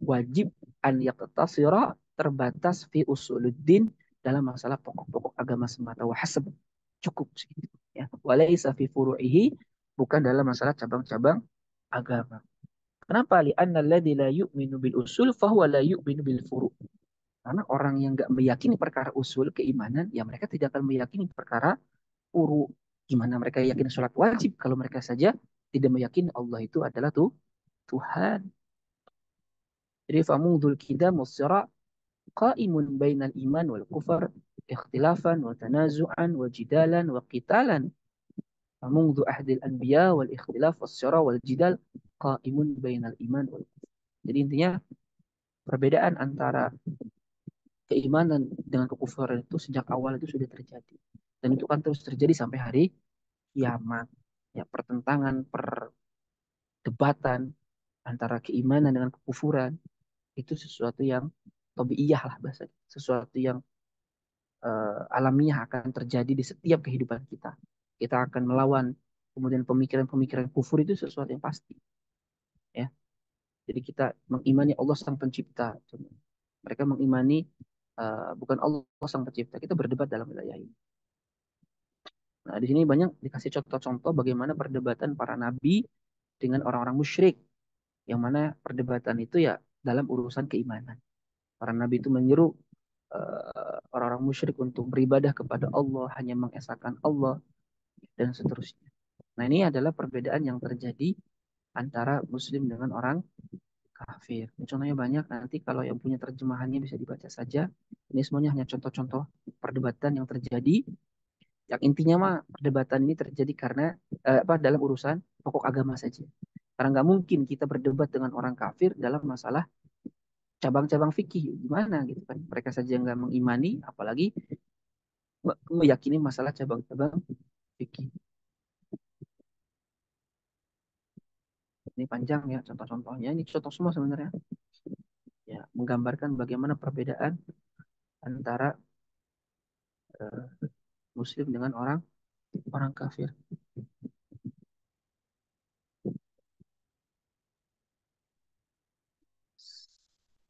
wajib an yaqtasira terbatas fi usuluddin dalam masalah pokok-pokok agama semata wahasab. Cukup segitu ya. Walaisa fi furu'ihi bukan dalam masalah cabang-cabang agama. Kenapa? Li'anna alladhi la yu'minu bil usul fahuwa la yu'minu bil furu'. Karena orang yang nggak meyakini perkara usul keimanan, ya mereka tidak akan meyakini perkara furu. Gimana mereka yakin sholat wajib kalau mereka saja tidak meyakini Allah itu adalah Tuhan. Jadi famungdul kidam musira qaimun bainal iman wal kufar ikhtilafan wa tanazu'an wa jidalan wa qitalan. Famungdu ahdil anbiya wal ikhtilaf was-sira wal jidal qaimun bainal iman wal kufar. Jadi intinya perbedaan antara keimanan dengan kekufuran itu sejak awal itu sudah terjadi. Dan itu kan terus terjadi sampai hari kiamat. Ya, pertentangan, perdebatan antara keimanan dengan kekufuran itu sesuatu yang tabiiyah lah bahasa. Sesuatu yang alamiah akan terjadi di setiap kehidupan kita. Kita akan melawan kemudian pemikiran-pemikiran kufur itu sesuatu yang pasti. Ya, jadi kita mengimani Allah sang pencipta. Mereka mengimani bukan Allah sang pencipta. Kita berdebat dalam wilayah ini. Nah, di sini banyak dikasih contoh-contoh bagaimana perdebatan para nabi dengan orang-orang musyrik. Yang mana perdebatan itu ya dalam urusan keimanan. Para nabi itu menyeru orang-orang musyrik untuk beribadah kepada Allah, hanya mengesahkan Allah, dan seterusnya. Nah, ini adalah perbedaan yang terjadi antara muslim dengan orang kafir. Contohnya banyak, nanti kalau yang punya terjemahannya bisa dibaca saja. Ini semuanya hanya contoh-contoh perdebatan yang terjadi. Yang intinya mah perdebatan ini terjadi karena dalam urusan pokok agama saja. Karena nggak mungkin kita berdebat dengan orang kafir dalam masalah cabang-cabang fikih gimana gitu kan. Mereka saja nggak mengimani, apalagi meyakini masalah cabang-cabang fikih. Ini panjang ya contoh-contohnya. Ini contoh semua sebenarnya. Ya, menggambarkan bagaimana perbedaan antara Muslim dengan orang orang kafir.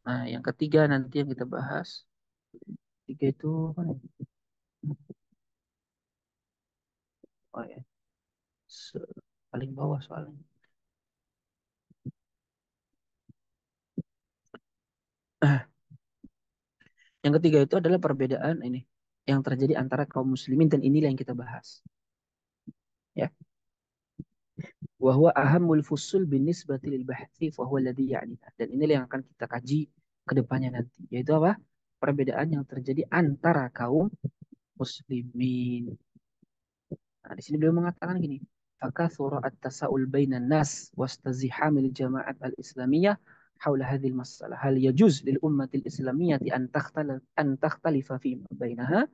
Nah, yang ketiga nanti yang kita bahas, tiga itu apa nih? Oh ya, paling bawah soalnya. Yang ketiga itu adalah perbedaan ini yang terjadi antara kaum muslimin dan inilah yang kita bahas. Ya, wahwa ahamul fusul binisbati lil bahthi fa huwa alladhi ya'nina. Dan inilah yang akan kita kaji ke depannya nanti, yaitu apa? Perbedaan yang terjadi antara kaum muslimin. Nah, di sini beliau mengatakan gini, fakathura at-tasa'ul bainan nas wastazihamil jama'at al-islamiyah حول هذه المسألة هل يجوز للأمة الإسلامية أن تختلف فيما بينها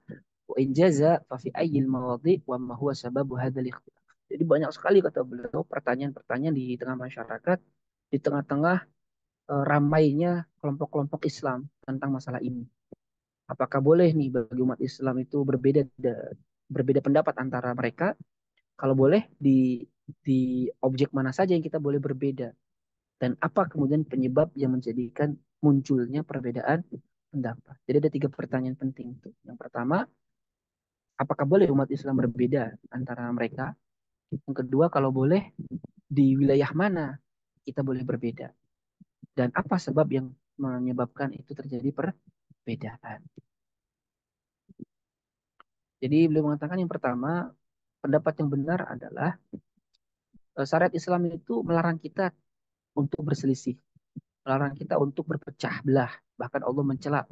وإن جاز ففي أي المواضيع وما هو سبب هذا الاختلاف. Jadi banyak sekali kata beliau pertanyaan-pertanyaan di tengah masyarakat, di tengah-tengah ramainya kelompok-kelompok Islam tentang masalah ini. Apakah boleh nih bagi umat Islam itu berbeda pendapat antara mereka? Kalau boleh di objek mana saja yang kita boleh berbeda? Dan apa kemudian penyebab yang menjadikan munculnya perbedaan pendapat? Jadi ada tiga pertanyaan penting itu. Yang pertama, apakah boleh umat Islam berbeda antara mereka? Yang kedua, kalau boleh di wilayah mana kita boleh berbeda? Dan apa sebab yang menyebabkan itu terjadi perbedaan? Jadi beliau mengatakan yang pertama, pendapat yang benar adalah syariat Islam itu melarang kita untuk berselisih, melarang kita untuk berpecah belah. Bahkan Allah mencela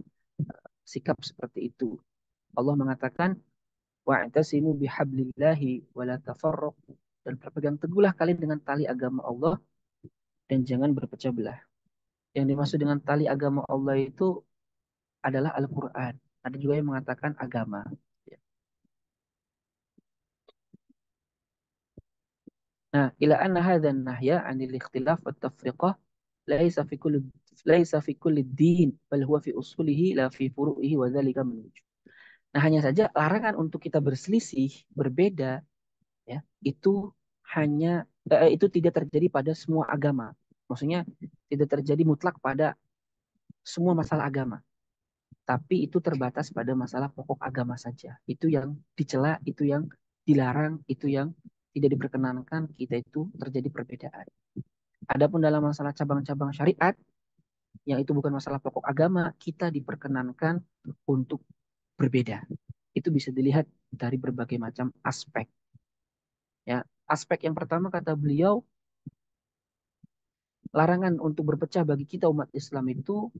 sikap seperti itu. Allah mengatakan wa'tasimu bihablillahi wala tafarraqu, dan berpegang teguhlah kalian dengan tali agama Allah dan jangan berpecah belah. Yang dimaksud dengan tali agama Allah itu adalah Al-Quran. Ada juga yang mengatakan agama. Nah, ila anna hadzal nahya 'anil ikhtilaf wat tafriqah laisa fi kulli laisa fi kulli din bal huwa fi usulihi la fi furu'ihi wa dzalika min wujuh. Nah, hanya saja larangan untuk kita berselisih, berbeda, ya, itu hanya itu tidak terjadi pada semua agama. Maksudnya tidak terjadi mutlak pada semua masalah agama, tapi itu terbatas pada masalah pokok agama saja. Itu yang dicela, itu yang dilarang, itu yang tidak diperkenankan kita itu terjadi perbedaan. Adapun dalam masalah cabang-cabang syariat, yang itu bukan masalah pokok agama, kita diperkenankan untuk berbeda. Itu bisa dilihat dari berbagai macam aspek. Ya, aspek yang pertama kata beliau, larangan untuk berpecah bagi kita umat Islam itu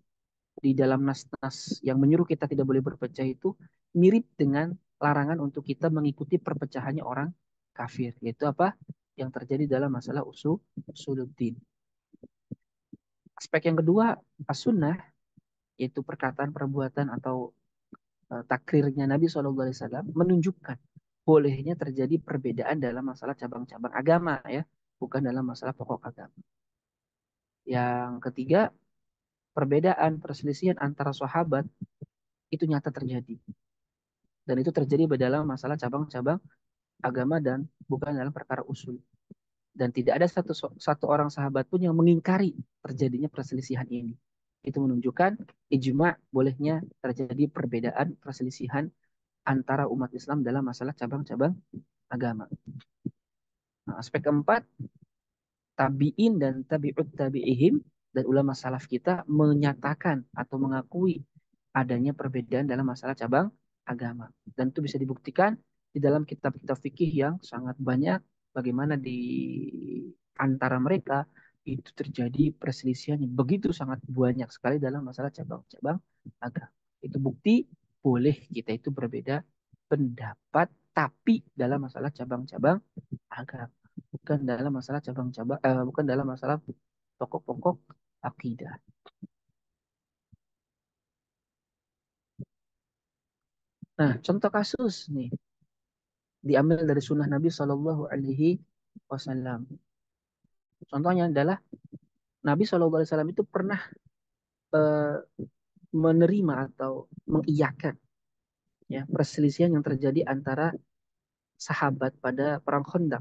di dalam nas-nas yang menyuruh kita tidak boleh berpecah itu mirip dengan larangan untuk kita mengikuti perpecahannya orang kafir. Yaitu apa? Yang terjadi dalam masalah usuluddin. Aspek yang kedua, as-sunnah, yaitu perkataan, perbuatan atau takrirnya Nabi SAW menunjukkan bolehnya terjadi perbedaan dalam masalah cabang-cabang agama, ya, bukan dalam masalah pokok agama. Yang ketiga, perbedaan perselisihan antara sahabat itu nyata terjadi, dan itu terjadi dalam masalah cabang-cabang agama dan bukan dalam perkara usul. Dan tidak ada satu orang sahabat pun yang mengingkari terjadinya perselisihan ini. Itu menunjukkan ijma bolehnya terjadi perbedaan perselisihan antara umat Islam dalam masalah cabang-cabang agama. Nah, aspek keempat, tabi'in dan tabi'ut tabi'ihim dan ulama salaf kita menyatakan atau mengakui adanya perbedaan dalam masalah cabang agama. Dan itu bisa dibuktikan di dalam kitab-kitab fikih yang sangat banyak, bagaimana di antara mereka itu terjadi perselisihan yang begitu sangat banyak sekali dalam masalah cabang-cabang agama. Itu bukti boleh kita itu berbeda pendapat, tapi dalam masalah cabang-cabang agama, bukan dalam masalah cabang-cabang, bukan dalam masalah pokok-pokok akidah. Nah, contoh kasus nih diambil dari sunnah Nabi Shallallahu Alaihi Wasallam. Contohnya adalah Nabi Shallallahu Alaihi Wasallam itu pernah eh, menerima atau mengiyakan, ya, perselisihan yang terjadi antara sahabat pada perang Khandaq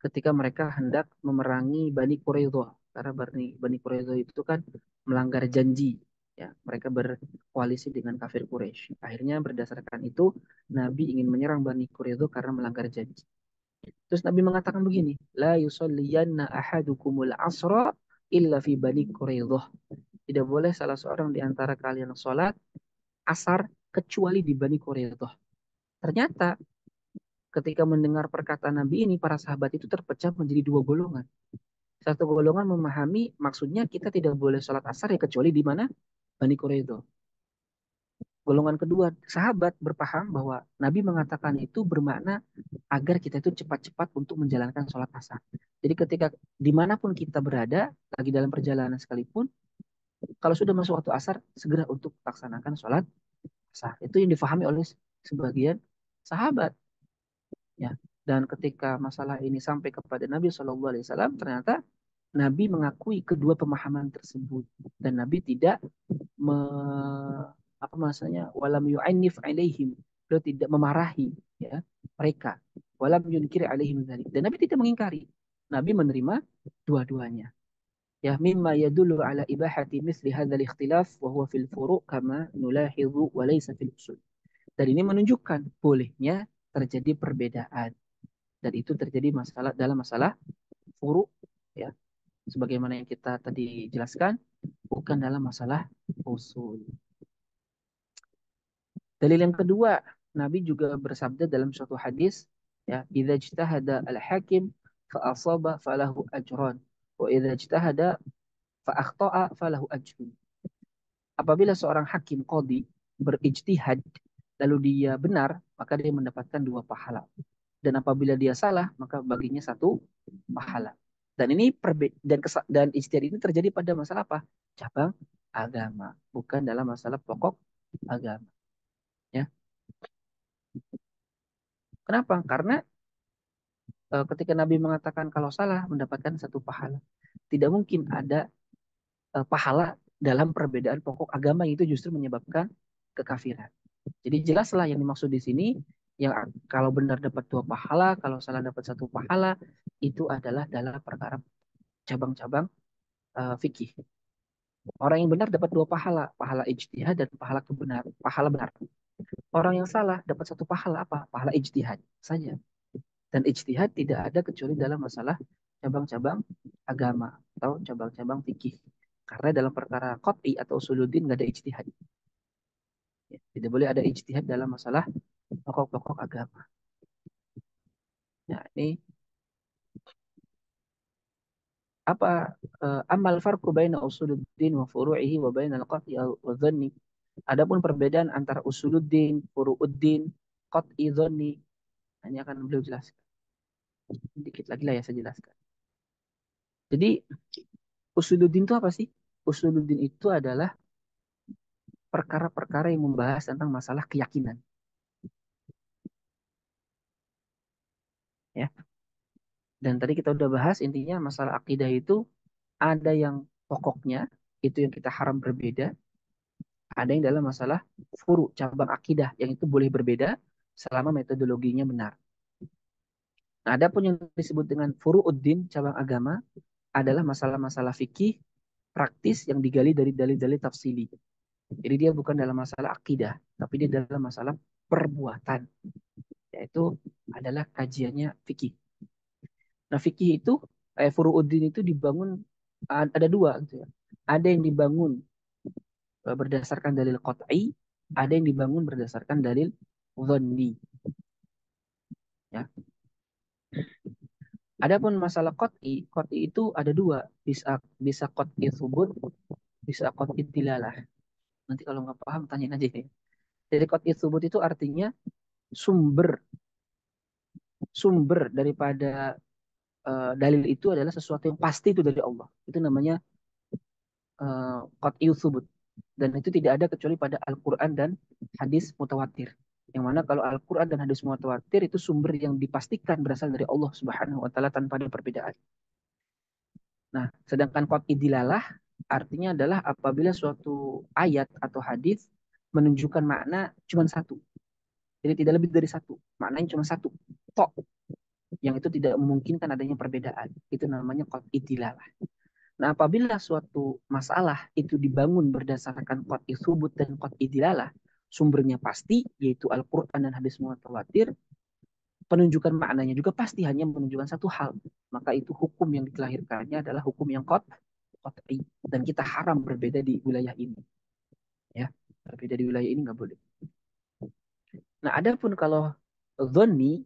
ketika mereka hendak memerangi Bani Quraidah, karena Bani Quraidah itu kan melanggar janji, ya, mereka berkoalisi dengan kafir Quraisy. Akhirnya berdasarkan itu Nabi ingin menyerang Bani Quraidah karena melanggar janji. Terus Nabi mengatakan begini, la yusalliyanna ahadukumul asra illa fi Bani Quraidah. Tidak boleh salah seorang di antara kalian sholat asar kecuali di Bani Quraidah. Ternyata ketika mendengar perkataan Nabi ini, para sahabat itu terpecah menjadi dua golongan. Satu golongan memahami maksudnya kita tidak boleh sholat asar ya kecuali di mana? Bani Quraidah. Golongan kedua, sahabat berpaham bahwa Nabi mengatakan itu bermakna agar kita itu cepat-cepat untuk menjalankan sholat asar. Jadi ketika dimanapun kita berada, lagi dalam perjalanan sekalipun, kalau sudah masuk waktu asar, segera untuk laksanakan sholat asar. Itu yang difahami oleh sebagian sahabat. Ya. Dan ketika masalah ini sampai kepada Nabi SAW, ternyata Nabi mengakui kedua pemahaman tersebut, dan Nabi tidak me, apa masanya walam yu'annif alaihim, beliau tidak memarahi, ya, mereka, walam yunkiri alaihim dzalik, dan Nabi tidak mengingkari. Nabi menerima dua-duanya, ya, mimma yadullu ala ibahati misli hadzal ikhtilaf wa huwa fil furu' kama nulahidhu wa laysa fil usul. Dan ini menunjukkan bolehnya terjadi perbedaan, dan itu terjadi masalah dalam masalah furu', ya, sebagaimana yang kita tadi jelaskan, bukan dalam masalah usul. Dalil yang kedua, Nabi juga bersabda dalam suatu hadis, ya, idza ijtahada al-hakim fa asaba falahu ajran wa idza ijtahada fa akhta'a falahu ajrun. Apabila seorang hakim qadhi berijtihad lalu dia benar, maka dia mendapatkan 2 pahala. Dan apabila dia salah, maka baginya 1 pahala. Dan ini dan ijtihad ini terjadi pada masalah apa? Cabang agama, bukan dalam masalah pokok agama. Ya, kenapa? Karena ketika Nabi mengatakan kalau salah mendapatkan 1 pahala, tidak mungkin ada pahala dalam perbedaan pokok agama yang itu justru menyebabkan kekafiran. Jadi jelaslah yang dimaksud di sini, yang kalau benar dapat 2 pahala, kalau salah dapat 1 pahala, itu adalah dalam perkara cabang-cabang fikih. Orang yang benar dapat 2 pahala, pahala ijtihad dan pahala benar. Orang yang salah dapat 1 pahala apa? Pahala ijtihad saja. Dan ijtihad tidak ada kecuali dalam masalah cabang-cabang agama atau cabang-cabang fikih. Karena dalam perkara qat'i atau usuluddin nggak ada ijtihad. Ya, tidak boleh ada ijtihad dalam masalah pokok-pokok agama. Ya, ini apa amal farqu baina usuluddin wa furu'ihi wa baina al-qat'i wa dhanni. Adapun perbedaan antara usuluddin, furu'uddin, qat'i, dhanni, ini akan beliau jelaskan. Dikit lagi lah ya saya jelaskan. Jadi usuluddin itu apa sih? Usuluddin itu adalah perkara-perkara yang membahas tentang masalah keyakinan. Ya. Dan tadi kita udah bahas intinya masalah akidah itu ada yang pokoknya, itu yang kita haram berbeda, ada yang dalam masalah furu, cabang akidah, yang itu boleh berbeda selama metodologinya benar. Nah, ada pun yang disebut dengan furu'uddin, cabang agama, adalah masalah-masalah fikih praktis yang digali dari dalil-dalil tafsili. Jadi dia bukan dalam masalah akidah, tapi dia dalam masalah perbuatan, yaitu adalah kajiannya fikih. Nah, fikih itu, furu'uddin itu dibangun, ada 2 gitu ya. Ada yang dibangun berdasarkan dalil qat'i, ada yang dibangun berdasarkan dalil dhanni. Ya. Adapun masalah qat'i itu ada 2, bisa bisa qat'i tsubut, bisa qat'i dilalah. Nanti kalau nggak paham tanyain aja ya. Jadi qat'i tsubut itu artinya sumber sumber daripada dalil itu adalah sesuatu yang pasti itu dari Allah. Itu namanya qat'i tsubut. Dan itu tidak ada kecuali pada Al-Quran dan hadis mutawatir. Yang mana kalau Al-Quran dan hadis mutawatir itu sumber yang dipastikan berasal dari Allah Subhanahu wa taala tanpa ada perbedaan. Nah, sedangkan qat'i dilalah artinya adalah apabila suatu ayat atau hadis menunjukkan makna cuma satu. Jadi tidak lebih dari satu. Maknanya cuma satu. Tok. Yang itu tidak memungkinkan adanya perbedaan. Itu namanya qat'i dilalah. Nah, apabila suatu masalah itu dibangun berdasarkan qat'i subut dan qat'i dilalah, sumbernya pasti, yaitu Al-Quran dan hadis mutawatir, penunjukan maknanya juga pasti hanya menunjukkan satu hal. Maka itu hukum yang dilahirkannya adalah hukum yang qat'i. Dan kita haram berbeda di wilayah ini. Ya, berbeda di wilayah ini nggak boleh. Nah, adapun kalau dhoni,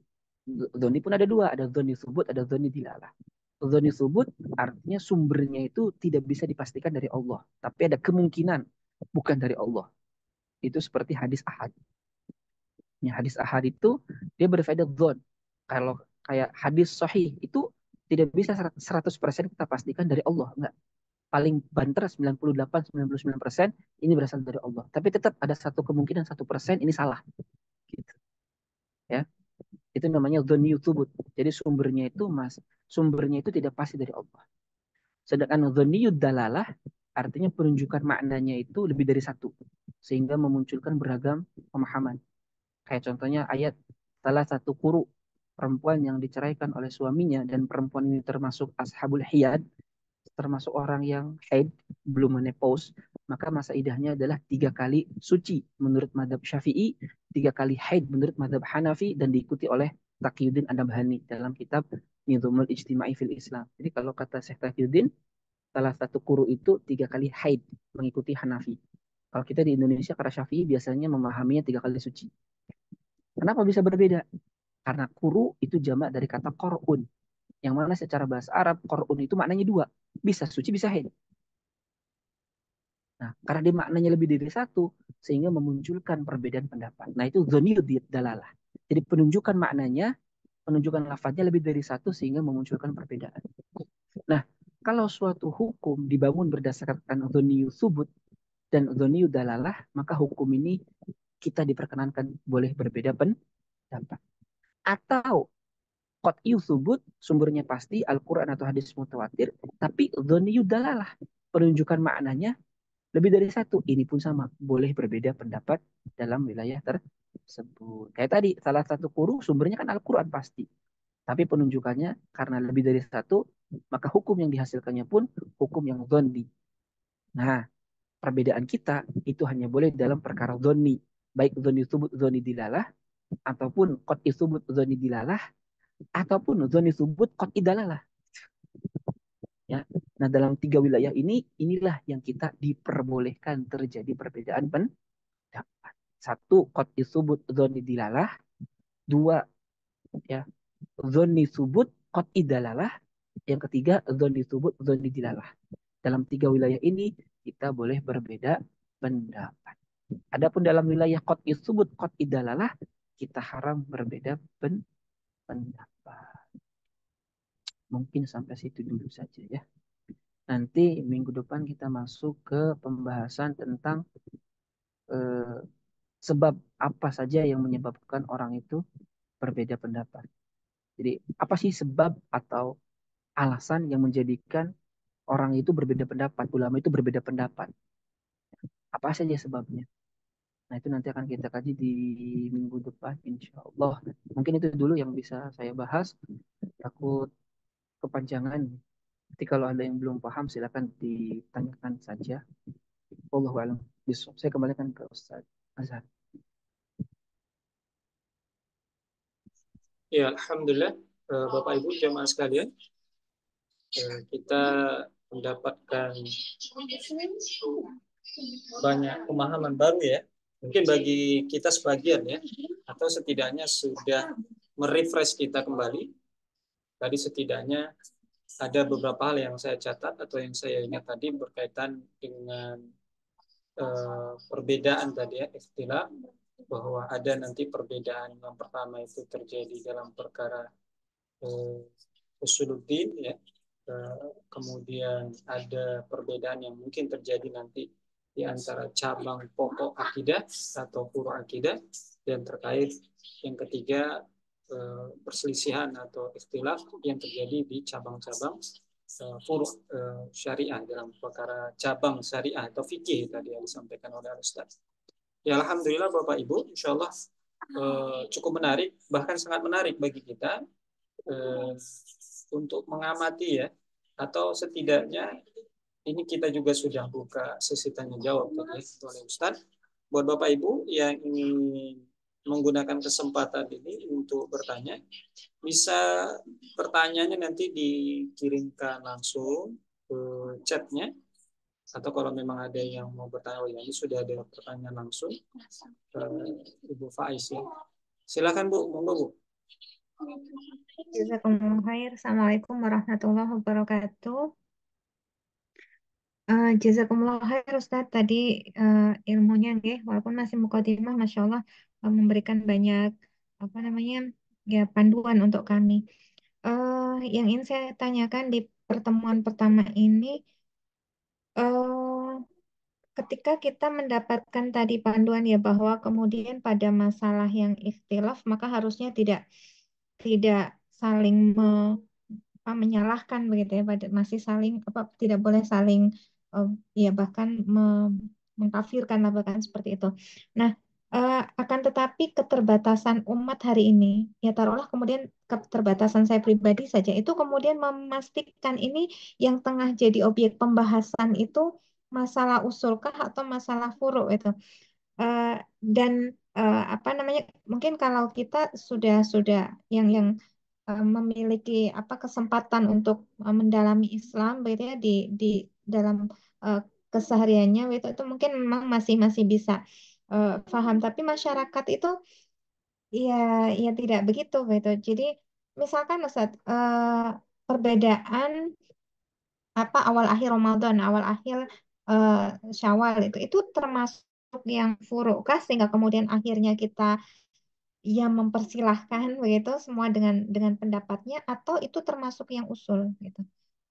dhoni pun ada 2, ada dhoni subut, ada dhoni dilalah. Dhoni subut artinya sumbernya itu tidak bisa dipastikan dari Allah, tapi ada kemungkinan bukan dari Allah. Itu seperti hadis ahad. Ya, hadis ahad itu dia berfaedah dhon. Kalau kayak hadis sahih itu tidak bisa 100% kita pastikan dari Allah, enggak. Paling banter 98-99% ini berasal dari Allah. Tapi tetap ada satu kemungkinan 1% ini salah. Gitu. Ya, itu namanya dhoni tsubut. Jadi sumbernya itu tidak pasti dari Allah. Sedangkan dhoniyud dalalah artinya penunjukan maknanya itu lebih dari satu. Sehingga memunculkan beragam pemahaman. Kayak contohnya ayat salah satu guru perempuan yang diceraikan oleh suaminya dan perempuan ini termasuk ashabul hiyad, termasuk orang yang haid, belum menopause, maka masa idahnya adalah 3 kali suci menurut madhab Syafi'i, 3 kali haid menurut madhab Hanafi, dan diikuti oleh Taqiyuddin An-Nabhani dalam kitab Nizamul Ijtima'i fil Islam. Jadi kalau kata Syekh Taqiyuddin, salah satu guru itu 3 kali haid mengikuti Hanafi. Kalau kita di Indonesia karena Syafi'i biasanya memahaminya 3 kali suci. Kenapa bisa berbeda? Karena kuru itu jamak dari kata korun. Yang mana secara bahasa Arab, korun itu maknanya 2. Bisa suci, bisa haid. Nah, karena dia maknanya lebih dari satu, sehingga memunculkan perbedaan pendapat. Nah, itu dzoni dalalah. Jadi penunjukan maknanya, penunjukan lafadznya lebih dari satu sehingga memunculkan perbedaan. Nah, kalau suatu hukum dibangun berdasarkan dzoni subut dan dzoni dalalah, maka hukum ini kita diperkenankan boleh berbeda pendapat. Atau qat'i subut, sumbernya pasti Al-Quran atau hadis mutawatir, tapi dzoni dalalah, penunjukan maknanya lebih dari satu. Ini pun sama, boleh berbeda pendapat dalam wilayah tersebut. Kayak tadi, salah satu guru sumbernya kan Al-Quran pasti. Tapi penunjukannya karena lebih dari satu, maka hukum yang dihasilkannya pun hukum yang dhonni. Nah, perbedaan kita itu hanya boleh dalam perkara dhonni. Baik dhonni subut, dhonni dilalah, ataupun qat'i subut, dhonni dilalah, ataupun dhonni subut, qat'i dalalah. Ya. Nah, dalam tiga wilayah ini, inilah yang kita diperbolehkan terjadi perbedaan pendapat. Satu, qat'i subut, dhonni dilalah. Dua, ya, dhonni subut, qat'i dalalah. Yang ketiga, dhonni subut, dhonni dilalah. Dalam tiga wilayah ini, kita boleh berbeda pendapat. Adapun dalam wilayah qat'i subut, qat'i dalalah, kita haram berbeda pendapat. Mungkin sampai situ dulu saja ya. Nanti minggu depan kita masuk ke pembahasan tentang eh, sebab apa saja yang menyebabkan orang itu berbeda pendapat. Jadi apa sih sebab atau alasan yang menjadikan orang itu berbeda pendapat, ulama itu berbeda pendapat? Apa saja sebabnya? Nah itu nanti akan kita kaji di minggu depan, insya Allah. Mungkin itu dulu yang bisa saya bahas. Takut kepanjangan. Nanti kalau ada yang belum paham, silakan ditanyakan saja. Wallahu a'lam bishawab. Saya kembalikan ke Ustaz Azhar. Ya, Alhamdulillah, Bapak Ibu jamaah sekalian, kita mendapatkan banyak pemahaman baru ya. Mungkin bagi kita sebagian ya, atau setidaknya sudah merefresh kita kembali. Tadi setidaknya ada beberapa hal yang saya catat atau yang saya ingat tadi berkaitan dengan perbedaan tadi ya, istilah bahwa ada nanti perbedaan yang pertama itu terjadi dalam perkara usuluddin ya. Kemudian ada perbedaan yang mungkin terjadi nanti di antara cabang pokok akidah atau furu akidah, dan terkait yang ketiga perselisihan atau istilah yang terjadi di cabang-cabang furu syariah dalam perkara cabang syariah atau fikih tadi yang disampaikan oleh Ustaz. Ya Alhamdulillah Bapak Ibu, insya Allah cukup menarik, bahkan sangat menarik bagi kita eh, untuk mengamati ya, atau setidaknya ini kita juga sudah buka sesi tanya jawab tadi oleh Ustadz. Buat Bapak Ibu yang ingin menggunakan kesempatan ini untuk bertanya, bisa pertanyaannya nanti dikirimkan langsung ke chatnya, atau kalau memang ada yang mau bertanya, oh ya ini sudah ada pertanyaan langsung ke Ibu Faiz ya. Silakan Bu, monggo Bu. Jazakumullah khair. Assalamualaikum warahmatullahi wabarakatuh. Jazakumullah khair Ustadz tadi ilmunya nggih, walaupun masih mukadimah, Masya Allah memberikan banyak apa namanya ya panduan untuk kami. Yang ingin saya tanyakan di pertemuan pertama ini, eh, ketika kita mendapatkan tadi panduan ya bahwa kemudian pada masalah yang ikhtilaf maka harusnya tidak tidak saling menyalahkan begitu ya, masih saling apa tidak boleh saling eh, ya bahkan mengkafirkan lah bahkan seperti itu. Nah, akan tetapi keterbatasan umat hari ini, ya taruhlah kemudian keterbatasan saya pribadi saja itu kemudian memastikan ini yang tengah jadi objek pembahasan itu masalah usulkah atau masalah furu itu. Eh, dan apa namanya mungkin kalau kita sudah yang memiliki apa kesempatan untuk mendalami Islam begitu ya di dalam eh, kesehariannya itu mungkin memang masih masih bisa paham, tapi masyarakat itu ya ya tidak begitu gitu. Jadi misalkan Ustaz, perbedaan apa awal akhir Ramadan, awal akhir Syawal itu termasuk yang furuk kah sehingga kemudian akhirnya kita ya mempersilahkan begitu semua dengan pendapatnya atau itu termasuk yang usul gitu.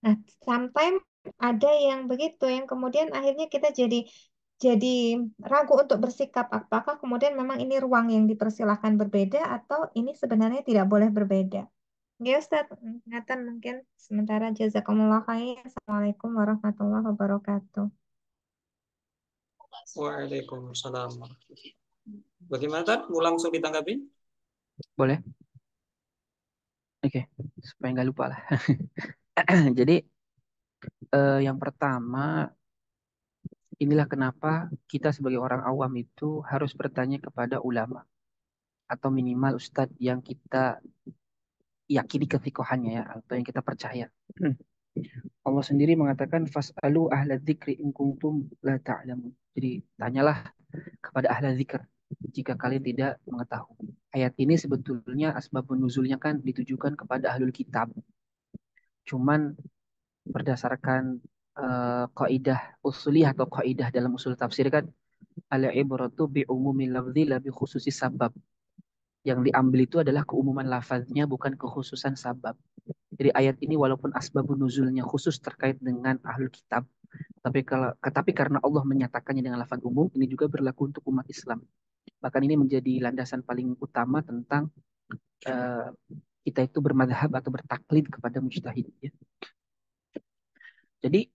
Nah, sometimes ada yang begitu yang kemudian akhirnya kita jadi ragu untuk bersikap apakah kemudian memang ini ruang yang dipersilahkan berbeda atau ini sebenarnya tidak boleh berbeda. Ya Ustaz, Nathan mungkin sementara jazakumullah khair. Assalamualaikum warahmatullahi wabarakatuh. Waalaikumsalam. Bagaimana Tan? Mau langsung ditanggapi? Boleh? Oke, supaya nggak lupa lah. Jadi yang pertama, inilah kenapa kita sebagai orang awam itu harus bertanya kepada ulama atau minimal ustadz yang kita yakini kefikohannya ya atau yang kita percaya. Allah sendiri mengatakan fas'alu ahla dzikri in kuntum la ta'lamun. Jadi tanyalah kepada ahla dzikr jika kalian tidak mengetahui. Ayat ini sebetulnya asbabun nuzulnya kan ditujukan kepada ahlul kitab. Cuman berdasarkan kaidah usuliyah atau kaidah dalam usul tafsir kan al-ibratu bi umumil lafzi la bi khususi sabab. Yang diambil itu adalah keumuman lafaznya bukan kekhususan sabab. Jadi ayat ini walaupun asbabun nuzulnya khusus terkait dengan ahlul kitab, tapi karena Allah menyatakannya dengan lafaz umum, ini juga berlaku untuk umat Islam. Bahkan ini menjadi landasan paling utama tentang uh, kita itu bermadhab atau bertaklid kepada mujtahid. Ya. Jadi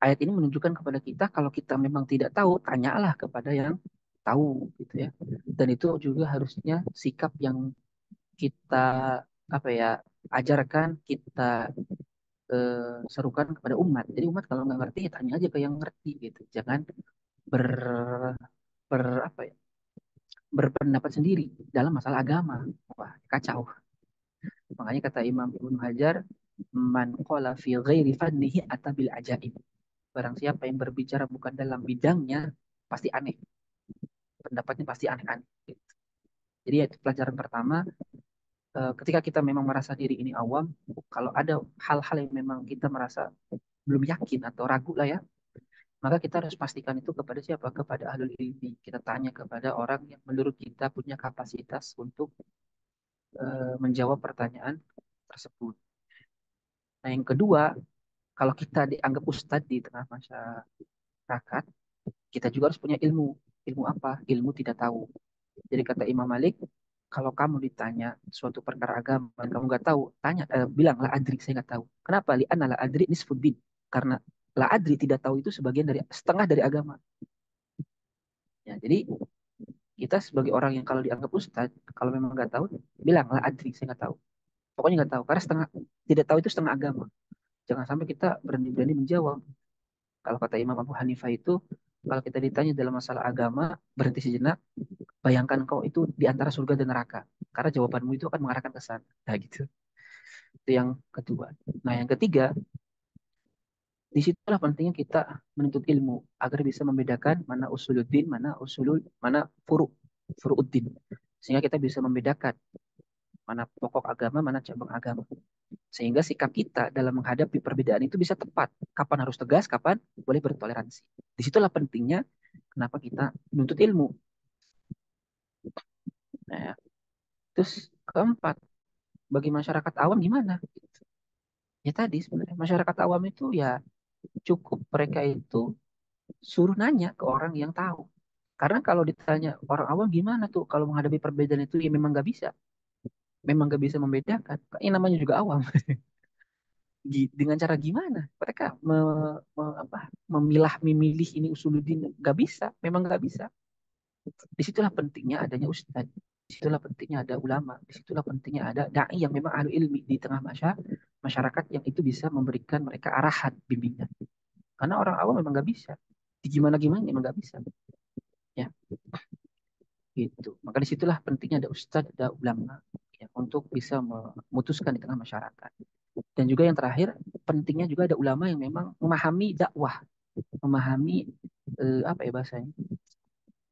ayat ini menunjukkan kepada kita kalau kita memang tidak tahu, tanyalah kepada yang tahu, gitu ya. Dan itu juga harusnya sikap yang kita apa ya ajarkan, kita serukan kepada umat. Jadi umat kalau nggak ngerti, ya tanya aja ke yang ngerti, gitu. Jangan ber, ber apa ya berpendapat sendiri dalam masalah agama. Wah, kacau. Makanya kata Imam Ibnu Hajar, man qala fi ghairi fannihi atabil ajaib. Barang siapa yang berbicara bukan dalam bidangnya, pasti aneh. Pendapatnya pasti aneh-aneh. Jadi itu pelajaran pertama, ketika kita memang merasa diri ini awam, kalau ada hal-hal yang memang kita merasa belum yakin atau ragu lah ya, maka kita harus pastikan itu kepada siapa? Kepada ahlul ilmi. Kita tanya kepada orang yang menurut kita punya kapasitas untuk menjawab pertanyaan tersebut. Nah, yang kedua, kalau kita dianggap ustadz di tengah masyarakat, kita juga harus punya ilmu. Ilmu apa? Ilmu tidak tahu. Jadi kata Imam Malik, kalau kamu ditanya suatu perkara agama dan kamu nggak tahu, bilang la adri, saya nggak tahu. Kenapa? Li'anna la adri nisfuddin. Karena la adri tidak tahu itu sebagian dari setengah dari agama. Ya, jadi kita sebagai orang yang kalau dianggap ustadz, kalau memang nggak tahu, bilang la adri, saya nggak tahu. Pokoknya nggak tahu. Karena tidak tahu itu setengah agama. Jangan sampai kita berani-berani menjawab. Kalau kata Imam Abu Hanifah itu, kalau kita ditanya dalam masalah agama, berhenti sejenak, bayangkan kau itu di antara surga dan neraka. Karena jawabanmu itu akan mengarahkan ke sana. Nah, gitu. Itu yang kedua. Nah, yang ketiga, disitulah pentingnya kita menuntut ilmu agar bisa membedakan mana usuluddin, mana furu'uddin. Sehingga kita bisa membedakan mana pokok agama, mana cabang agama. Sehingga sikap kita dalam menghadapi perbedaan itu bisa tepat. Kapan harus tegas, kapan boleh bertoleransi. Disitulah pentingnya kenapa kita menuntut ilmu. Nah, terus keempat, bagi masyarakat awam gimana? Ya tadi sebenarnya masyarakat awam itu ya cukup mereka itu suruh nanya ke orang yang tahu. Karena kalau ditanya orang awam gimana tuh kalau menghadapi perbedaan itu ya memang nggak bisa. Memang nggak bisa membedakan. Ini namanya juga awam. Dengan cara gimana? Mereka memilah memilih ini usuluddin nggak bisa. Memang nggak bisa. Disitulah pentingnya adanya ustadz. Disitulah pentingnya ada ulama. Disitulah pentingnya ada dai yang memang ahli ilmi di tengah masyarakat yang itu bisa memberikan mereka arahan bimbingan. Karena orang awam memang nggak bisa. Di gimana memang nggak bisa. Ya, gitu. Maka disitulah pentingnya ada ustadz, ada ulama ya, untuk bisa memutuskan di tengah masyarakat. Dan juga yang terakhir, pentingnya juga ada ulama yang memang memahami dakwah, memahami apa ya bahasanya.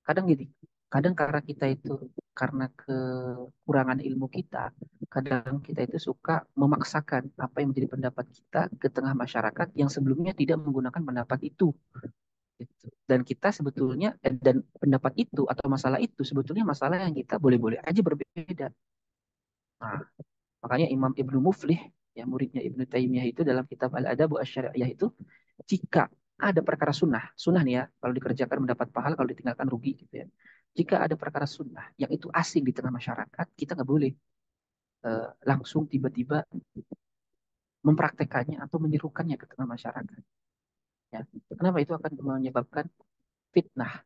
Kadang gini, kadang karena kita itu karena kekurangan ilmu kita, kadang kita itu suka memaksakan apa yang menjadi pendapat kita ke tengah masyarakat yang sebelumnya tidak menggunakan pendapat itu. Gitu. Dan kita sebetulnya dan pendapat itu atau masalah itu sebetulnya masalah yang kita boleh-boleh aja berbeda. Nah, makanya Imam Ibnu Muflih, ya muridnya Ibnu Taimiyah itu dalam kitab Al-Adab Asy-Syari'iyah itu, jika ada perkara sunnah, sunnah nih ya, kalau dikerjakan mendapat pahala, kalau ditinggalkan rugi gitu ya. Jika ada perkara sunnah yang itu asing di tengah masyarakat, kita nggak boleh langsung tiba-tiba mempraktekannya atau menyerukannya ke tengah masyarakat. Ya. Kenapa itu akan menyebabkan fitnah?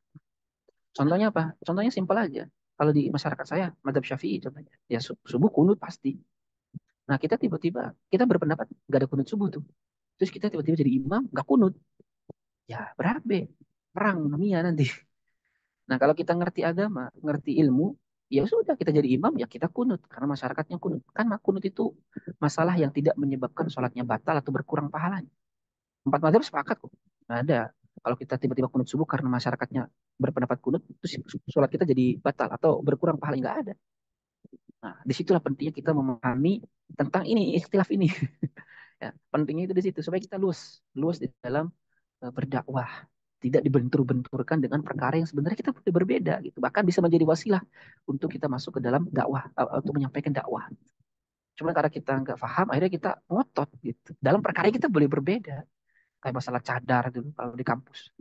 Contohnya apa? Contohnya simpel aja. Kalau di masyarakat saya, madhab syafi'i contohnya, ya subuh kunut pasti. Nah kita tiba-tiba, kita berpendapat nggak ada kunut subuh tuh. Terus kita tiba-tiba jadi imam, nggak kunut. Ya berabe, perang dunia nanti. Nah kalau kita ngerti agama, ngerti ilmu, ya sudah kita jadi imam, ya kita kunut. Karena masyarakatnya kunut. Kan kunut itu masalah yang tidak menyebabkan sholatnya batal atau berkurang pahalanya. Empat mazhab sepakat kok. Nggak ada. Kalau kita tiba-tiba kunut subuh karena masyarakatnya berpendapat kunut, terus sholat kita jadi batal atau berkurang pahala, nggak ada. Nah, disitulah pentingnya kita memahami tentang ini, ikhtilaf ini. Ya, pentingnya itu di situ supaya kita luas, luas di dalam berdakwah, tidak dibentur-benturkan dengan perkara yang sebenarnya kita berbeda gitu. Bahkan bisa menjadi wasilah untuk kita masuk ke dalam dakwah, untuk menyampaikan dakwah. Cuma karena kita nggak paham, akhirnya kita ngotot gitu. Dalam perkara yang kita boleh berbeda. Kayak masalah cadar dulu kalau di kampus.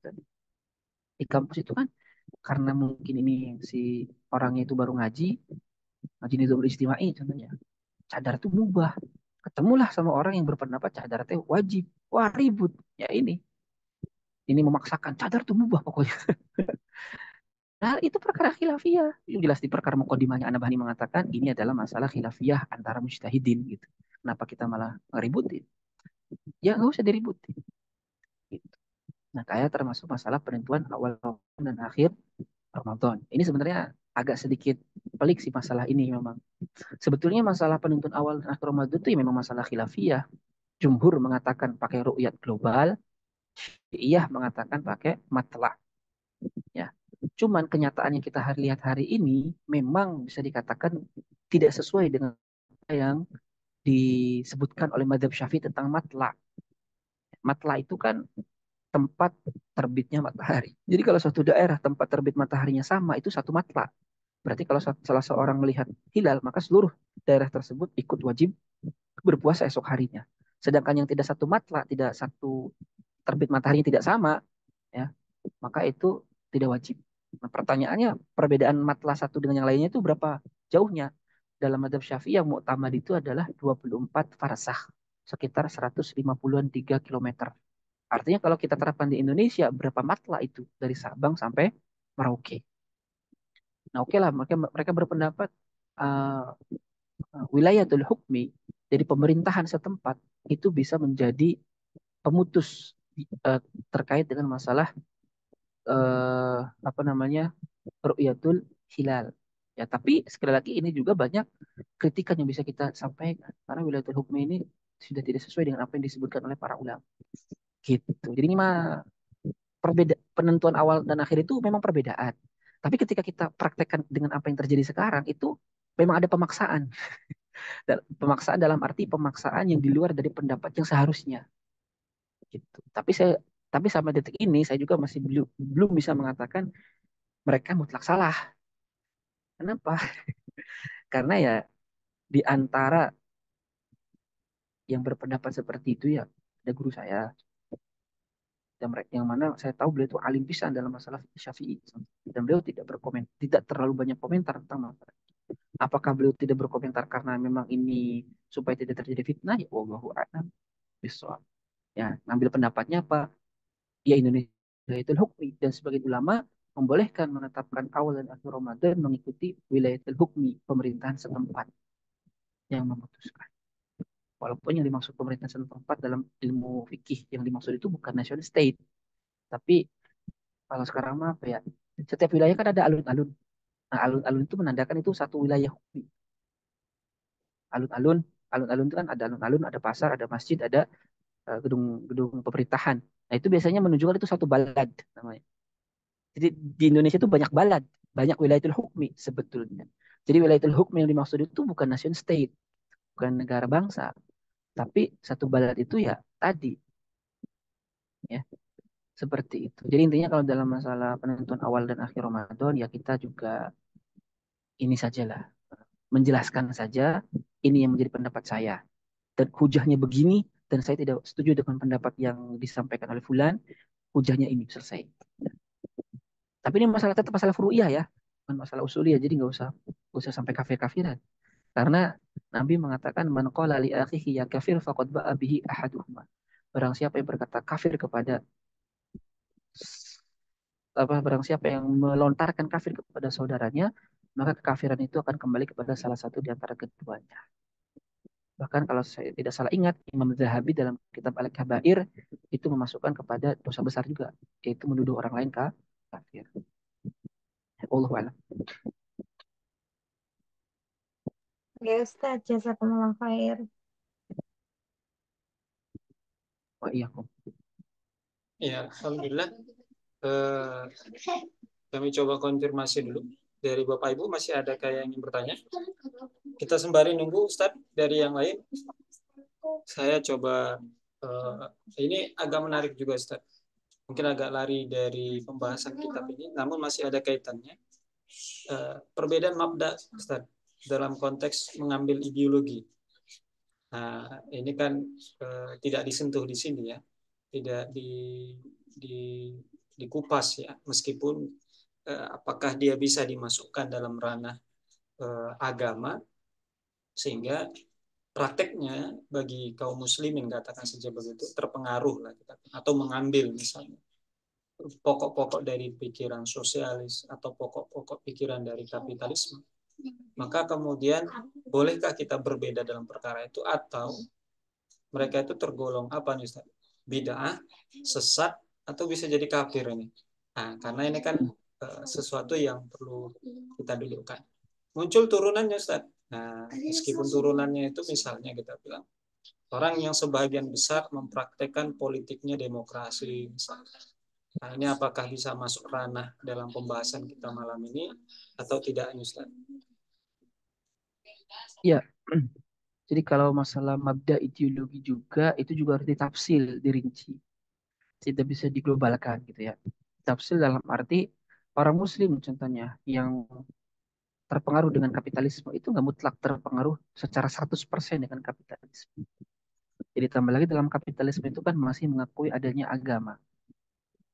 Di kampus itu kan karena mungkin ini si orangnya itu baru ngaji, ngaji Nizamul Istimai contohnya. Cadar itu mubah. Ketemulah sama orang yang berpendapat cadar itu wajib. Wah ribut. Ya ini memaksakan cadar itu mubah pokoknya. Nah, itu perkara khilafiyah. Yang jelas di perkara mukadimahnya An-Nabhani mengatakan ini adalah masalah khilafiyah antara mujtahidin gitu. Kenapa kita malah ngeributin? Ya nggak usah diributin. Gitu. Nah, kayak termasuk masalah penentuan awal dan akhir Ramadan. Ini sebenarnya agak sedikit pelik sih masalah ini memang. Sebetulnya masalah penentuan awal dan akhir Ramadan itu ya memang masalah khilafiyah. Jumhur mengatakan pakai ru'yat global, Syiah mengatakan pakai matla. Ya. Cuman kenyataan yang kita lihat hari ini memang bisa dikatakan tidak sesuai dengan apa yang disebutkan oleh Madzhab Syafi'i tentang matla. Matla itu kan tempat terbitnya matahari. Jadi kalau suatu daerah tempat terbit mataharinya sama, itu satu matla. Berarti kalau salah seorang melihat hilal, maka seluruh daerah tersebut ikut wajib berpuasa esok harinya. Sedangkan yang tidak satu matla, tidak satu terbit mataharinya tidak sama, ya, maka itu tidak wajib. Nah, pertanyaannya perbedaan matlah satu dengan yang lainnya itu berapa jauhnya? Dalam madzhab Syafi'i yang muktamad itu adalah 24 farsakh, sekitar 150-an 3 kilometer. Artinya kalau kita terapkan di Indonesia, berapa matlah itu dari Sabang sampai Merauke. Nah, oke lah, mereka berpendapat uh, wilayatul hukmi, jadi pemerintahan setempat itu bisa menjadi pemutus uh, terkait dengan masalah apa namanya ru'yatul hilal. Ya, tapi sekali lagi ini juga banyak kritikan yang bisa kita sampaikan karena wilayatul hukum ini sudah tidak sesuai dengan apa yang disebutkan oleh para ulama. Gitu. Jadi ini mah penentuan awal dan akhir itu memang perbedaan. Tapi ketika kita praktekkan dengan apa yang terjadi sekarang itu memang ada pemaksaan. Dan pemaksaan dalam arti pemaksaan yang di luar dari pendapat yang seharusnya. Gitu. Tapi sampai detik ini saya juga masih belum bisa mengatakan mereka mutlak salah. Kenapa? Karena ya di antara yang berpendapat seperti itu ya ada guru saya yang mana saya tahu beliau itu alim pisan dalam masalah fikih Syafi'i dan beliau tidak terlalu banyak komentar tentang masalah. Apakah beliau tidak berkomentar karena memang ini supaya tidak terjadi fitnah? Ya wallahu a'lam bishawab. Ya, ngambil pendapatnya apa? Ya Indonesia itu hukmi dan sebagai ulama membolehkan menetapkan awal dan akhir Ramadan mengikuti wilayatul hukmi pemerintahan setempat yang memutuskan. Walaupun yang dimaksud pemerintahan setempat dalam ilmu fikih yang dimaksud itu bukan nation state, tapi kalau sekarang mah apa ya? Setiap wilayah kan ada alun-alun. Nah, alun-alun itu menandakan itu satu wilayah hukum. Alun-alun, alun-alun itu kan ada alun-alun, ada pasar, ada masjid, ada gedung-gedung pemerintahan. Nah, itu biasanya menunjukkan itu satu balad namanya. Jadi di Indonesia itu banyak balad, banyak wilayatul hukmi sebetulnya. Jadi wilayatul hukmi yang dimaksud itu bukan nation state, bukan negara bangsa, tapi satu balad itu ya tadi ya Seperti itu. Jadi intinya kalau dalam masalah penentuan awal dan akhir Ramadan ya kita juga ini sajalah menjelaskan saja ini yang menjadi pendapat saya dan hujahnya begini dan saya tidak setuju dengan pendapat yang disampaikan oleh fulan, hujahnya ini selesai. Tapi ini masalah tetap masalah furu'iyah ya, bukan masalah usuliyah. Jadi nggak usah sampai kafir-kafiran. Karena Nabi mengatakan man qala li akhihi ya kafir faqad ba'a bihi ahaduhuma. Barang siapa yang berkata kafir kepada barang siapa yang melontarkan kafir kepada saudaranya, maka kekafiran itu akan kembali kepada salah satu di antara keduanya. Bahkan kalau saya tidak salah ingat, Imam Zahabi dalam kitab Al-Kabair itu memasukkan kepada dosa besar juga, yaitu menuduh orang lain kafir. Allahu a'lam. Ya Ustaz, jazakumullah khair. Wa iyyakum. Ya, alhamdulillah. Eh, Kami coba konfirmasi dulu dari Bapak Ibu, masih ada kayak yang ingin bertanya? Kita sembari nunggu Ustadz dari yang lain. Saya coba ini agak menarik juga Ustadz. Mungkin agak lari dari pembahasan kitab ini, namun masih ada kaitannya. Perbedaan mabda Ustadz dalam konteks mengambil ideologi. Nah, ini kan tidak disentuh di sini ya, tidak dikupas ya, meskipun apakah dia bisa dimasukkan dalam ranah agama sehingga prakteknya bagi kaum muslimin katakan saja begitu terpengaruh lah kita, atau mengambil misalnya pokok-pokok dari pikiran sosialis atau pokok-pokok pikiran dari kapitalisme, maka kemudian bolehkah kita berbeda dalam perkara itu, atau mereka itu tergolong apa nih Ustaz? Bid'ah, sesat, atau bisa jadi kafir ini. Nah, karena ini kan sesuatu yang perlu kita dudukkan. Muncul turunannya Ustaz. Nah, meskipun turunannya itu misalnya kita bilang orang yang sebagian besar mempraktekkan politiknya demokrasi misalnya. Nah, ini apakah bisa masuk ranah dalam pembahasan kita malam ini atau tidak, Ustaz? Ya, jadi kalau masalah mabda ideologi juga itu juga harus ditafsir, dirinci. Tidak bisa diglobalkan gitu ya. Tafsir dalam arti orang muslim contohnya yang terpengaruh dengan kapitalisme itu nggak mutlak terpengaruh secara 100% dengan kapitalisme. Jadi tambah lagi dalam kapitalisme itu kan masih mengakui adanya agama.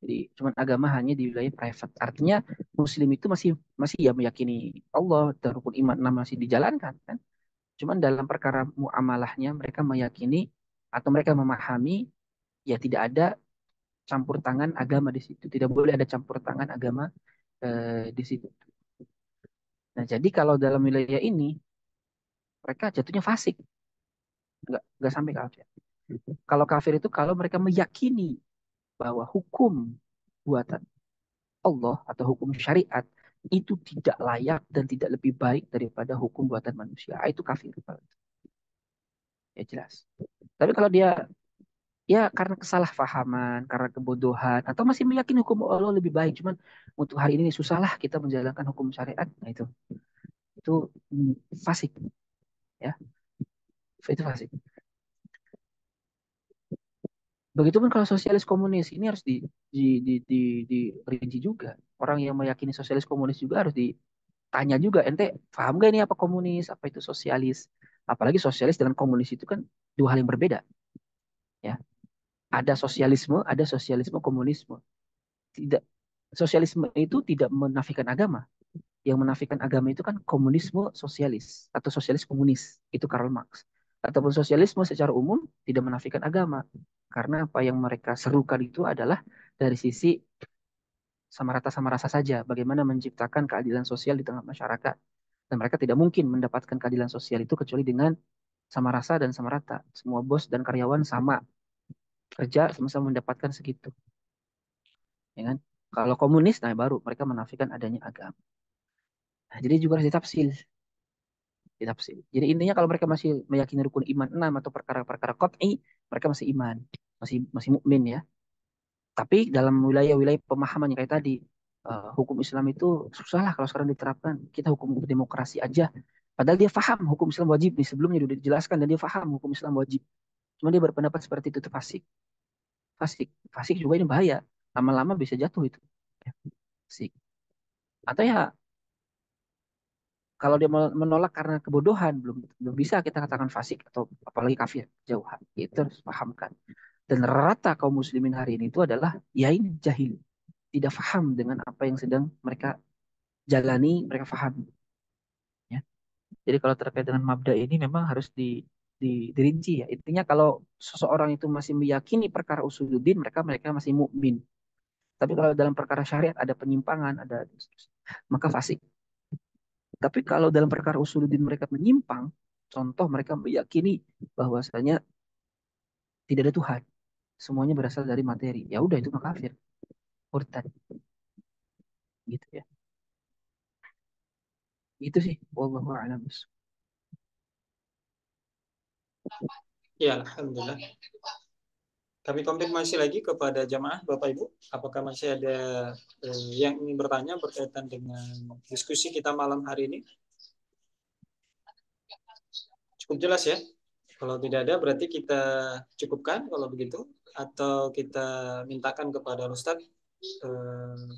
Jadi cuman agama hanya di wilayah private. Artinya muslim itu masih masih ya meyakini Allah dan rukun iman enam masih dijalankan kan. Cuman dalam perkara muamalahnya mereka meyakini atau mereka memahami ya tidak ada campur tangan agama di situ. Tidak boleh ada campur tangan agama di situ. Nah, jadi kalau dalam wilayah ini mereka jatuhnya fasik, nggak sampai kafir. Kalau kafir itu kalau mereka meyakini bahwa hukum buatan Allah atau hukum syariat itu tidak layak dan tidak lebih baik daripada hukum buatan manusia. Itu kafir. Ya jelas. Tapi kalau dia ya karena kesalahpahaman, karena kebodohan, atau masih meyakini hukum Allah lebih baik, cuman untuk hari ini susahlah kita menjalankan hukum syariat, nah itu fasik, ya, itu fasik. Begitupun kalau sosialis komunis ini harus dirinci juga. Orang yang meyakini sosialis komunis juga harus ditanya juga, ente paham gak ini apa komunis, apa itu sosialis? Apalagi sosialis dengan komunis itu kan dua hal yang berbeda, ya. Ada sosialisme komunisme. Tidak, sosialisme itu tidak menafikan agama. Yang menafikan agama itu kan komunisme sosialis atau sosialis komunis. Itu Karl Marx. Ataupun sosialisme secara umum tidak menafikan agama. Karena apa yang mereka serukan itu adalah dari sisi sama rasa saja. Bagaimana menciptakan keadilan sosial di tengah masyarakat. Dan mereka tidak mungkin mendapatkan keadilan sosial itu kecuali dengan sama rasa dan sama rata. Semua bos dan karyawan sama. Kerja sama-sama mendapatkan segitu. Ya kan? Kalau komunis, nah baru mereka menafikan adanya agama. Nah, jadi juga harus ditafsir. Jadi intinya kalau mereka masih meyakini rukun iman 6 atau perkara-perkara qat'i, mereka masih iman, masih mukmin ya. Tapi dalam wilayah-wilayah pemahaman yang kayak tadi, hukum Islam itu susah lah kalau sekarang diterapkan. Kita hukum demokrasi aja. Padahal dia paham hukum Islam wajib nih, sebelumnya sudah dijelaskan dan dia paham hukum Islam wajib. Cuma dia berpendapat seperti itu fasik. Fasik juga ini bahaya. lama-lama bisa jatuh itu. Ya, sih. Atau ya kalau dia menolak karena kebodohan, belum belum bisa kita katakan fasik atau apalagi kafir, jauhan. Itu harus pahamkan. Dan rata kaum muslimin hari ini itu adalah ya ini jahil, tidak paham dengan apa yang sedang mereka jalani, mereka paham. Ya. Jadi kalau terkait dengan mabda ini memang harus dirinci ya. Intinya kalau seseorang itu masih meyakini perkara usuluddin, mereka mereka masih mukmin. Tapi kalau dalam perkara syariat ada penyimpangan, ada maka fasik. Tapi kalau dalam perkara usuluddin mereka menyimpang, contoh mereka meyakini bahwasanya tidak ada Tuhan, semuanya berasal dari materi. Ya udah itu maka kafir, murtad gitu ya. Itu sih wallahu a'lam. Ya, alhamdulillah. Kami konfirmasi lagi kepada jamaah Bapak Ibu, apakah masih ada yang ingin bertanya berkaitan dengan diskusi kita malam hari ini? Cukup jelas ya? Kalau tidak ada berarti kita cukupkan kalau begitu, atau kita mintakan kepada Ustadz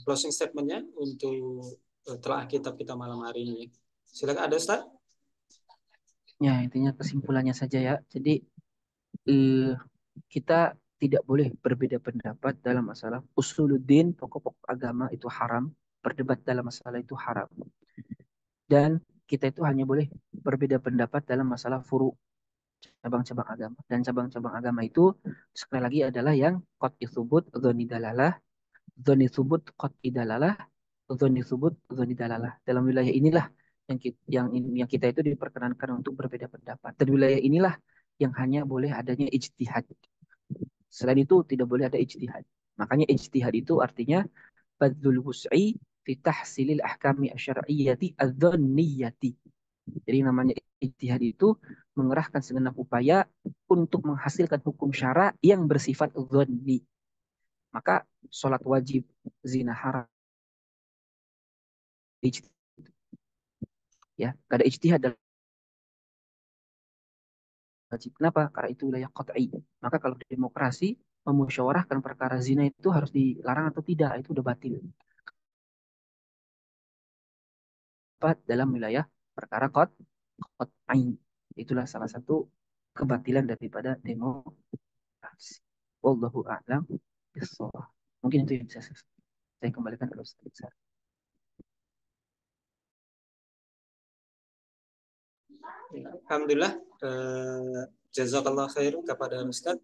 closing statement-nya untuk telah kitab kita malam hari ini. Silakan, ada Ustadz? Ya intinya kesimpulannya saja ya. Jadi eh, kita tidak boleh berbeda pendapat dalam masalah usuluddin, pokok-pokok agama itu haram. Berdebat dalam masalah itu haram. Dan kita itu hanya boleh berbeda pendapat dalam masalah furu, cabang-cabang agama. Dan cabang-cabang agama itu sekali lagi adalah yang qat'i tsubut, dzoni dalalah, dzoni tsubut, qat'i dalalah, dzoni tsubut, dzoni dalalah. Dalam wilayah inilah yang kita itu diperkenankan untuk berbeda pendapat. Dan wilayah inilah yang hanya boleh adanya ijtihad. Selain itu tidak boleh ada ijtihad. Makanya ijtihad itu artinya badzul wus'i fi tahsilil ahkami asyar'iyyati adzanniyati. Jadi namanya ijtihad itu mengerahkan segenap upaya untuk menghasilkan hukum syara yang bersifat dzanni. Maka sholat wajib, zina haram, ya, gak ada ijtihad dalam wajib. Kenapa? Karena itu wilayah qat'i. Maka kalau demokrasi memusyawarahkan perkara zina itu harus dilarang atau tidak, itu udah batil. Dalam wilayah perkara qat'i. Itulah salah satu kebatilan daripada demokrasi. Wallahu a'lam bishawab. Mungkin itu yang bisa saya kembalikan ke Ustaz. Alhamdulillah, jazakallah khair kepada Ustaz.